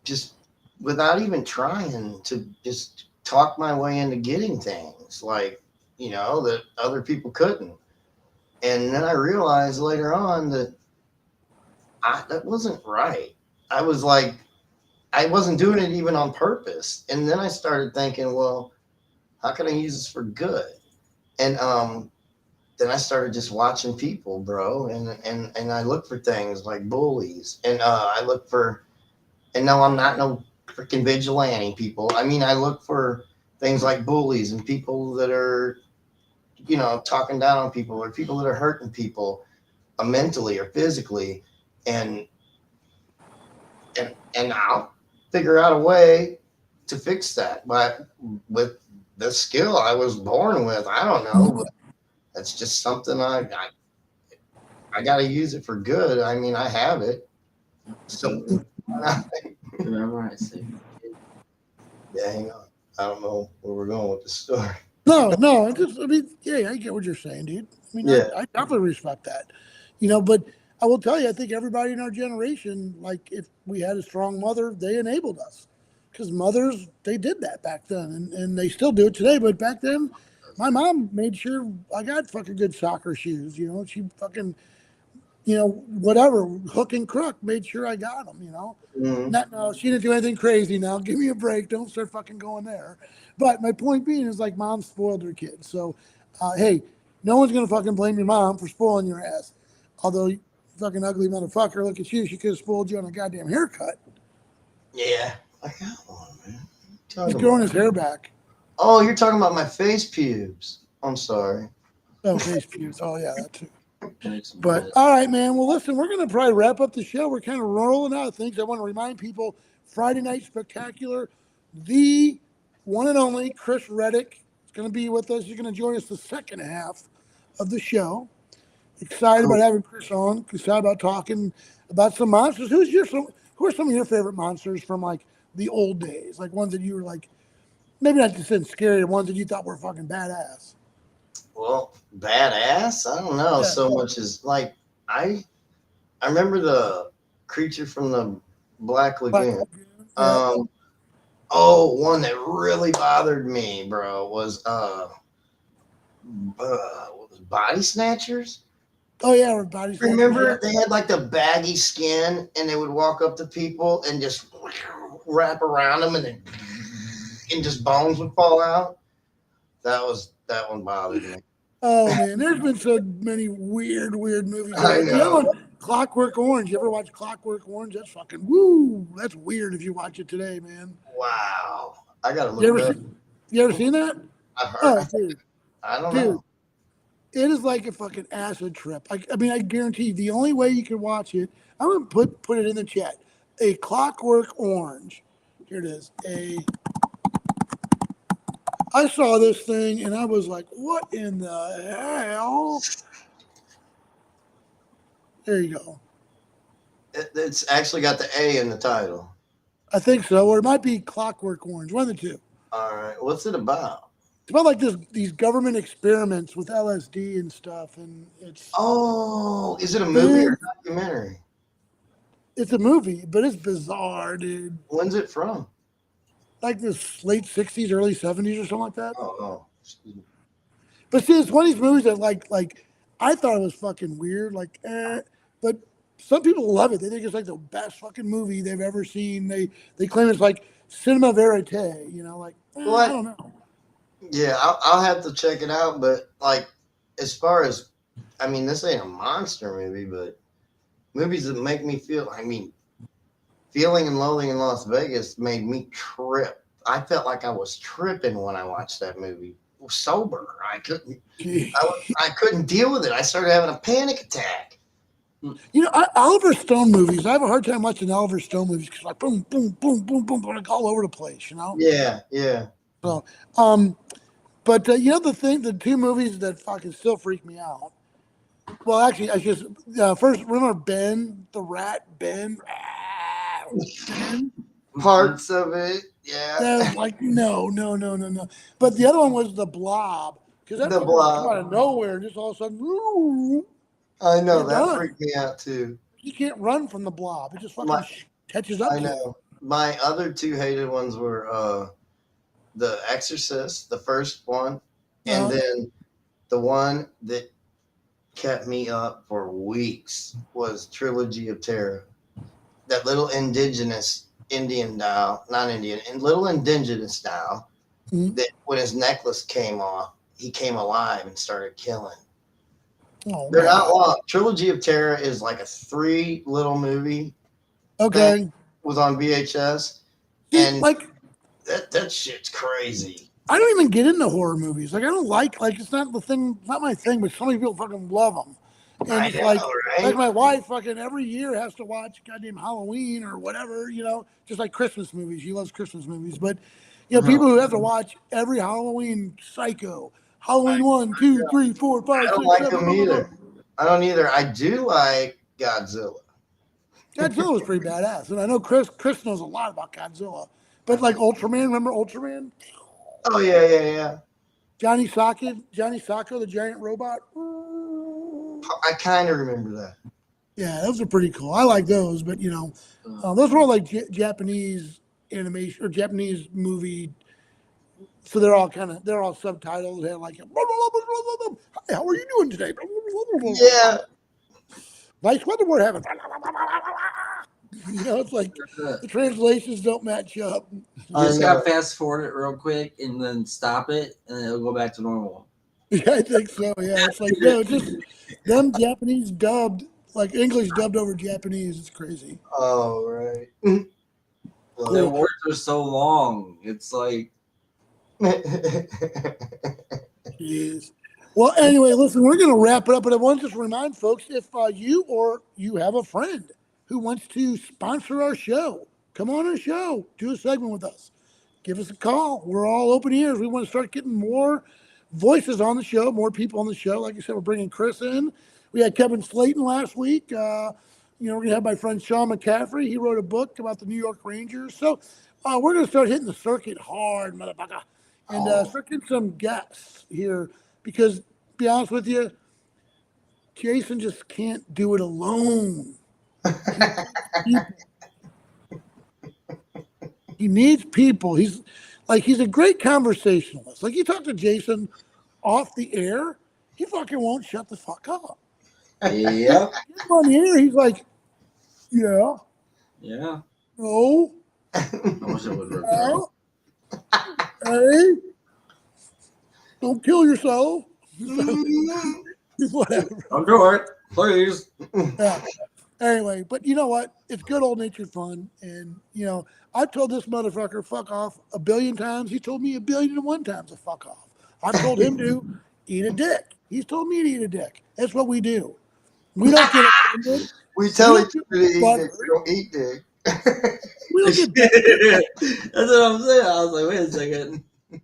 Speaker 3: just without even trying to just talk my way into getting things like, that other people couldn't. And then I realized later on that that wasn't right. I was like, I wasn't doing it even on purpose. And then I started thinking, well, how can I use this for good? And then I started just watching people, bro, and I look for things like bullies, and I look for, and no, I'm not no freaking vigilante people. I mean, I look for things like bullies and people that are, talking down on people, or people that are hurting people mentally or physically, and I'll figure out a way to fix that. But with the skill I was born with, I don't know. That's just something I got to use it for good. I mean, I have it. So
Speaker 2: Remember I said,
Speaker 3: yeah, hang on. I don't know where we're going with the story.
Speaker 1: No. I mean, yeah, I get what you're saying, dude. I mean,
Speaker 3: Yeah.
Speaker 1: I definitely respect that. But I will tell you, I think everybody in our generation, like if we had a strong mother, they enabled us. Because mothers, they did that back then, and they still do it today. But back then, my mom made sure I got fucking good soccer shoes. She fucking, whatever, hook and crook, made sure I got them.
Speaker 3: Mhm.
Speaker 1: No, she didn't do anything crazy. Now, give me a break. Don't start fucking going there. But my point being is like mom spoiled her kids. So, hey, no one's gonna fucking blame your mom for spoiling your ass. Although, you fucking ugly motherfucker, look at you. She could have spoiled you on a goddamn haircut.
Speaker 3: Yeah. I got one, man.
Speaker 1: He's growing his hair back.
Speaker 3: Oh, you're talking about my face pubes. I'm sorry.
Speaker 1: Oh, face pubes. Oh yeah, that too. But all right, man. Well, listen, we're going to probably wrap up the show. We're kind of rolling out of things. I want to remind people Friday Night Spectacular, the one and only Chris Reddick is going to be with us. He's going to join us the second half of the show. Excited about having Chris on. Excited about talking about some monsters. Who are some of your favorite monsters from like the old days? Like ones that you were like, maybe not just saying scary, ones that you thought were fucking badass.
Speaker 3: Well, badass. I don't know
Speaker 1: Yeah.
Speaker 3: so much as like I remember the creature from the Black Lagoon.
Speaker 1: Yeah.
Speaker 3: One that really bothered me, bro, was what was Body Snatchers.
Speaker 1: Oh yeah, or body snatchers.
Speaker 3: Remember they had like the baggy skin, and they would walk up to people and just wrap around them, and just bones would fall out. That one bothered me.
Speaker 1: Oh man, there's been so many weird movies.
Speaker 3: I
Speaker 1: The other
Speaker 3: know.
Speaker 1: one, Clockwork Orange. You ever watch Clockwork Orange? That's fucking woo. That's weird if you watch it today, man.
Speaker 3: Wow, I gotta look
Speaker 1: You
Speaker 3: it
Speaker 1: ever
Speaker 3: up.
Speaker 1: you ever seen that?
Speaker 3: I've heard.
Speaker 1: Oh, dude,
Speaker 3: I don't
Speaker 1: dude,
Speaker 3: know.
Speaker 1: it is like a fucking acid trip. I mean, I guarantee you, the only way you can watch it, I'm gonna put it in the chat. A Clockwork Orange. Here it is. I saw this thing and I was like, what in the hell? There you go.
Speaker 3: It's actually got the A in the title.
Speaker 1: I think so. Or it might be Clockwork Orange, one of the two.
Speaker 3: All right, what's it about?
Speaker 1: It's about like these government experiments with LSD and stuff. And
Speaker 3: Oh, is it a movie or a documentary?
Speaker 1: it's a movie, but it's bizarre, dude.
Speaker 3: When's it from?
Speaker 1: Like this late 60s, early 70s or something like that.
Speaker 3: Oh, excuse me.
Speaker 1: But see, it's one of these movies that like I thought it was fucking weird, but some people love it. They think it's like the best fucking movie they've ever seen. They claim it's like cinema verite, like I don't know.
Speaker 3: Yeah, I'll have to check it out. But like, as far as, I mean, this ain't a monster movie, but movies that make me feel, I mean, Feeling and Loathing in Las Vegas made me trip. I felt like I was tripping when I watched that movie. Sober, I couldn't deal with it. I started having a panic attack.
Speaker 1: Oliver Stone movies. I have a hard time watching Oliver Stone movies because like boom, boom, boom, boom, boom, like all over the place.
Speaker 3: Yeah.
Speaker 1: So, but the two movies that fucking still freak me out. Well, actually, I just first remember Ben the Rat. Ben.
Speaker 3: Parts of it, yeah.
Speaker 1: That was like no. But the other one was the Blob because that
Speaker 3: The
Speaker 1: fucker
Speaker 3: Blob.
Speaker 1: came out of nowhere and just all of a sudden, ooh,
Speaker 3: I know
Speaker 1: you're
Speaker 3: that
Speaker 1: done.
Speaker 3: freaked me out too.
Speaker 1: You can't run from the Blob. It just fucking catches up.
Speaker 3: I
Speaker 1: to you.
Speaker 3: know. My other two hated ones were The Exorcist, the first one, and then the one that kept me up for weeks was Trilogy of Terror. That little indigenous Indian doll, not Indian, and little indigenous doll that when his necklace came off, he came alive and started killing.
Speaker 1: Oh,
Speaker 3: They're
Speaker 1: man.
Speaker 3: not long. Trilogy of Terror is like a 3 little movie.
Speaker 1: Okay.
Speaker 3: That was on VHS.
Speaker 1: See,
Speaker 3: And
Speaker 1: like
Speaker 3: that shit's crazy.
Speaker 1: I don't even get into horror movies. Like I don't like it's not the thing, not my thing. But so many people fucking love them. And
Speaker 3: I
Speaker 1: it's
Speaker 3: know,
Speaker 1: like
Speaker 3: right?
Speaker 1: my wife fucking every year has to watch goddamn Halloween or whatever, just like Christmas movies. She loves Christmas movies. But people who have to watch every Halloween, Psycho, Halloween 1, 2, 3, 4, 5,
Speaker 3: I
Speaker 1: 6,
Speaker 3: don't like
Speaker 1: 7,
Speaker 3: them either. I don't either. I do like Godzilla.
Speaker 1: Godzilla was pretty badass. And I know Chris knows a lot about Godzilla. But like Ultraman, remember Ultraman?
Speaker 3: Oh yeah.
Speaker 1: Johnny Sacco, the giant robot.
Speaker 3: I kind of remember that.
Speaker 1: Yeah, those are pretty cool. I like those, but those were all like Japanese animation or Japanese movie. So they're all subtitled. They have like, "Hi, how are you doing today?"
Speaker 3: Yeah.
Speaker 1: Nice weather we're having. It's like the translations don't match up.
Speaker 2: You just gotta fast forward it real quick and then stop it, and it'll go back to normal.
Speaker 1: Yeah, I think so. Yeah, it's like no, just them Japanese dubbed, like English dubbed over Japanese. It's crazy.
Speaker 3: Oh right.
Speaker 2: Their words are so long. It's like
Speaker 1: Jeez. Well, anyway, listen, we're going to wrap it up, but I want to just remind folks if you or you have a friend who wants to sponsor our show, come on our show, do a segment with us. Give us a call. We're all open ears. We want to start getting more voices on the show, more people on the show. Like I said, we're bringing Chris in. We had Kevin Slayton last week. We're going to have my friend Sean McCaffrey. He wrote a book about the New York Rangers. So we're going to start hitting the circuit hard, motherfucker, and start getting some guests here because, to be honest with you, Jason just can't do it alone. He needs people. He's a great conversationalist. Like you talk to Jason off the air, he fucking won't shut the fuck up.
Speaker 2: Yep.
Speaker 1: Get on the air, he's like, yeah,
Speaker 2: Yeah.
Speaker 1: no,
Speaker 2: I wish it would work.
Speaker 1: yeah, hey, don't kill yourself. Whatever.
Speaker 2: Don't do it, please.
Speaker 1: Yeah. Anyway, but you know what? It's good old natured fun. And, I've told this motherfucker fuck off a billion times. He told me 1,000,001 times to fuck off. I've told him to eat a dick. He's told me to eat a dick. That's what we do. We don't get offended.
Speaker 3: We tell
Speaker 1: We
Speaker 3: each
Speaker 1: don't
Speaker 3: other to
Speaker 1: get
Speaker 3: eat
Speaker 1: butthurt.
Speaker 3: dick. We don't eat dick.
Speaker 1: We don't get butthurt.
Speaker 2: That's what I'm saying. I was like, wait a second.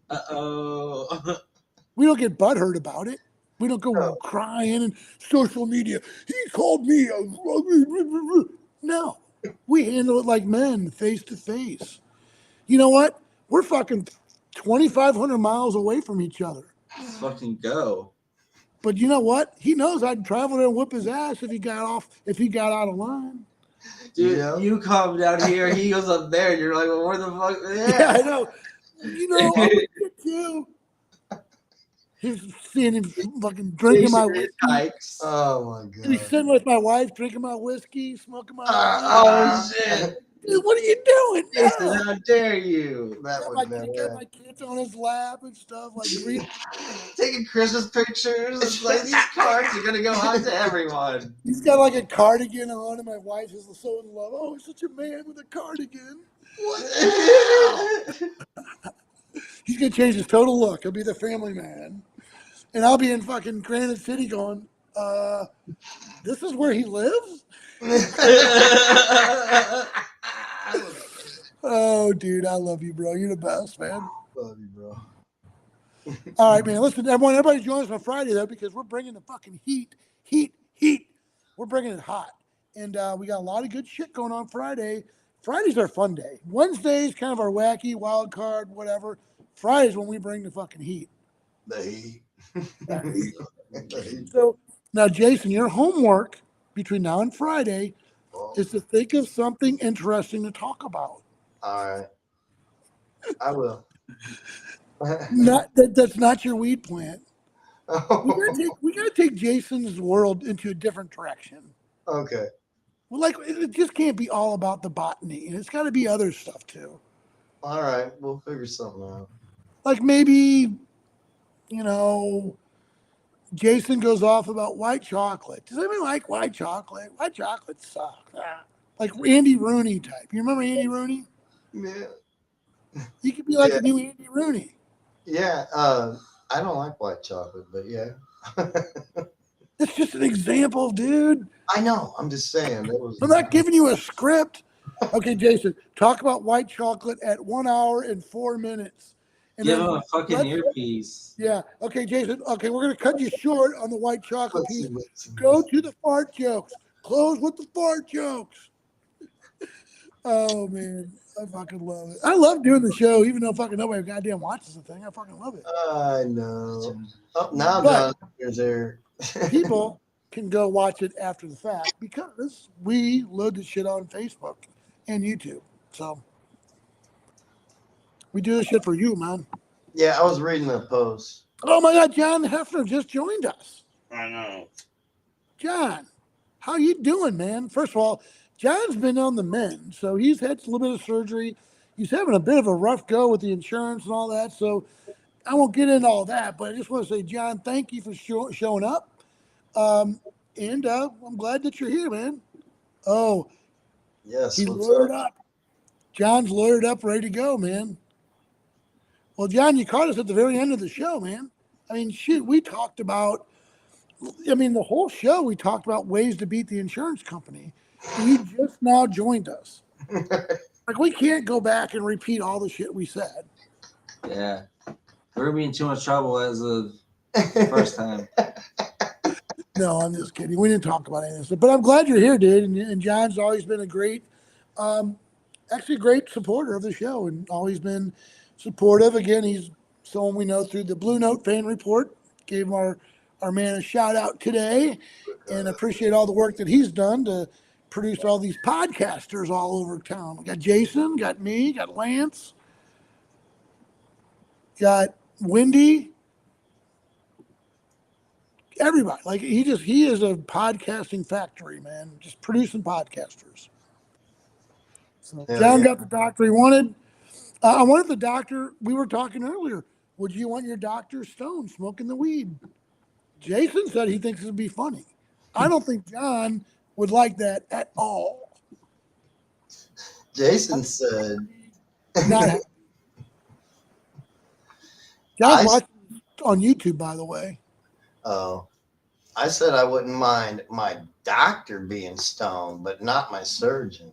Speaker 2: Uh-oh.
Speaker 1: We don't get butthurt about it. We don't go crying and social media. He called me. No, we handle it like men, face to face. You know what? We're fucking 2,500 miles away from each other.
Speaker 2: Let's fucking go.
Speaker 1: But you know what? He knows I'd travel there and whip his ass if he got out of line.
Speaker 2: Dude,
Speaker 3: Yeah.
Speaker 2: you come down here, he goes up there, and you're like, well, where the fuck?
Speaker 1: Yeah, I know. I would get you. He's seeing him fucking drinking my whiskey.
Speaker 2: Hikes.
Speaker 3: Oh my god.
Speaker 1: He's sitting with my wife, drinking my whiskey, smoking my
Speaker 2: Oh, shit.
Speaker 1: Dude, what are you doing?
Speaker 2: Jason,
Speaker 1: No.
Speaker 2: how dare you?
Speaker 3: That
Speaker 1: Got
Speaker 3: would
Speaker 1: my,
Speaker 3: never
Speaker 1: got my kids on his lap and stuff.
Speaker 2: Taking Christmas pictures. It's like, these cards are going to go out to everyone.
Speaker 1: He's got like a cardigan on, and my wife is so in love. Oh, he's such a man with a cardigan. He's gonna change his total look. He'll be the family man, and I'll be in fucking Granite City going, this is where he lives? Oh, dude, I love you, bro. You're the best, man.
Speaker 3: Love you, bro.
Speaker 1: All right, man. Listen, everybody join us on Friday, though, because we're bringing the fucking heat. We're bringing it hot. And we got a lot of good shit going on Friday. Friday's our fun day. Wednesday's kind of our wacky, wild card, whatever. Friday's when we bring the fucking heat.
Speaker 3: The heat. The heat.
Speaker 1: So now, Jason, your homework between now and Friday is to think of something interesting to talk about.
Speaker 3: All right. I will.
Speaker 1: That's not your weed plant.
Speaker 3: Oh,
Speaker 1: We gotta take Jason's world into a different direction.
Speaker 3: okay.
Speaker 1: Well, like it just can't be all about the botany, and it's got to be other stuff too.
Speaker 3: All right. We'll figure something out.
Speaker 1: Like maybe, Jason goes off about white chocolate. Does anybody like white chocolate? White chocolate sucks. Like Andy Rooney type. You remember Andy Rooney?
Speaker 3: Yeah.
Speaker 1: He could be like a new Andy Rooney.
Speaker 3: Yeah. I don't like white chocolate, but yeah.
Speaker 1: It's just an example, dude.
Speaker 3: I know. I'm just saying. That was.
Speaker 1: I'm not giving you a script. Okay, Jason, talk about white chocolate at 1 hour and 4 minutes. And
Speaker 2: Give
Speaker 1: then
Speaker 2: him a fucking earpiece.
Speaker 1: Yeah. Okay, Jason. Okay, we're going to cut you short on the white chocolate piece.
Speaker 3: Listen.
Speaker 1: Go to the fart jokes. Close with the fart jokes. Oh, man. I fucking love it. I love doing the show, even though fucking nobody goddamn watches the thing. I fucking love it.
Speaker 3: I know. Oh, now
Speaker 1: But-
Speaker 3: John's there.
Speaker 1: People can go watch it after the fact because we load the shit on Facebook and YouTube. So we do this shit for you, man.
Speaker 3: Yeah, I was reading the post.
Speaker 1: Oh, my God. John Hefner just joined us.
Speaker 2: I know.
Speaker 1: John, how you doing, man? First of all, John's been on the mend, so he's had a little bit of surgery. He's having a bit of a rough go with the insurance and all that, so I won't get into all that, but I just want to say, John, thank you for showing up, and I'm glad that you're here, man. Oh,
Speaker 3: Yes.
Speaker 1: he's
Speaker 3: what's
Speaker 1: lawyered
Speaker 3: up?
Speaker 1: up. John's lawyered up, ready to go, man. Well, John, you caught us at the very end of the show, man. I mean, shoot, we talked about, the whole show, we talked about ways to beat the insurance company. You just now joined us. Like, we can't go back and repeat all the shit we said.
Speaker 2: Yeah. We're being too much trouble as of the first time.
Speaker 1: No, I'm just kidding. We didn't talk about any of this. But I'm glad you're here, dude. And John's always been a great, great supporter of the show and always been supportive. Again, he's someone we know through the Blue Note fan report. Gave him our man a shout out today and appreciate all the work that he's done to produce all these podcasters all over town. We got Jason, got me, got Lance, got Wendy, everybody. Like he is a podcasting factory, man. Just producing podcasters. So John got the doctor he wanted. I wanted the doctor. We were talking earlier. Would you want your doctor stoned, smoking the weed? Jason said he thinks it would be funny. I don't think John would like that at all.
Speaker 3: Jason said.
Speaker 1: Not happy. John's watching on YouTube, by the way.
Speaker 3: Oh, I said I wouldn't mind my doctor being stoned, but not my surgeon.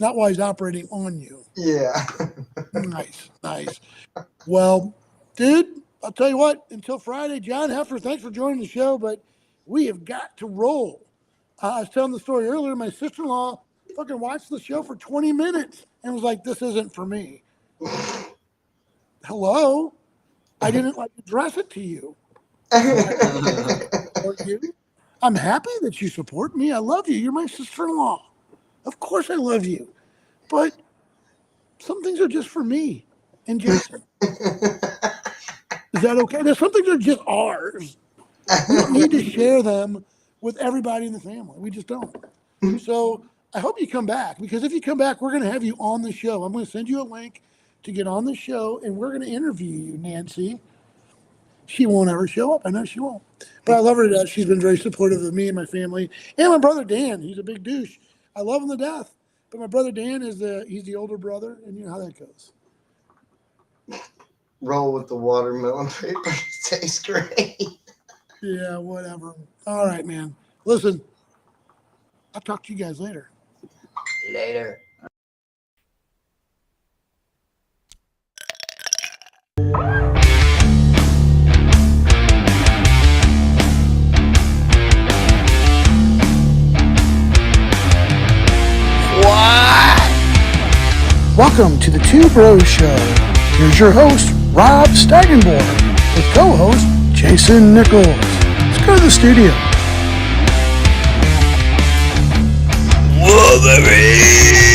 Speaker 1: Not while he's operating on you.
Speaker 3: Yeah.
Speaker 1: Nice. Well, dude, I'll tell you what, until Friday, John Heffer, thanks for joining the show, but we have got to roll. I was telling the story earlier. My sister-in-law fucking watched the show for 20 minutes and was like, this isn't for me. Hello? I didn't address it to you. I'm happy that you support me. I love you. You're my sister-in-law. Of course I love you. But some things are just for me and Jason. Is that okay? There's some things that are just ours. We don't need to share them with everybody in the family. We just don't. So I hope you come back, because if you come back, we're going to have you on the show. I'm going to send you a link to get on the show, and we're going to interview you, Nancy. She won't ever show up. I know she won't. But I love her to death. She's been very supportive of me and my family. And my brother Dan. He's a big douche. I love him to death. But my brother Dan he's the older brother, and you know how that goes.
Speaker 3: Roll with the watermelon paper. Tastes great.
Speaker 1: Yeah, whatever. All right, man. Listen, I'll talk to you guys later.
Speaker 3: Later.
Speaker 1: Welcome to the Two Bros Show. Here's your host, Rob Staggenborg, with co-host Jason Nichols. Let's go to the studio.
Speaker 4: Whoa, baby!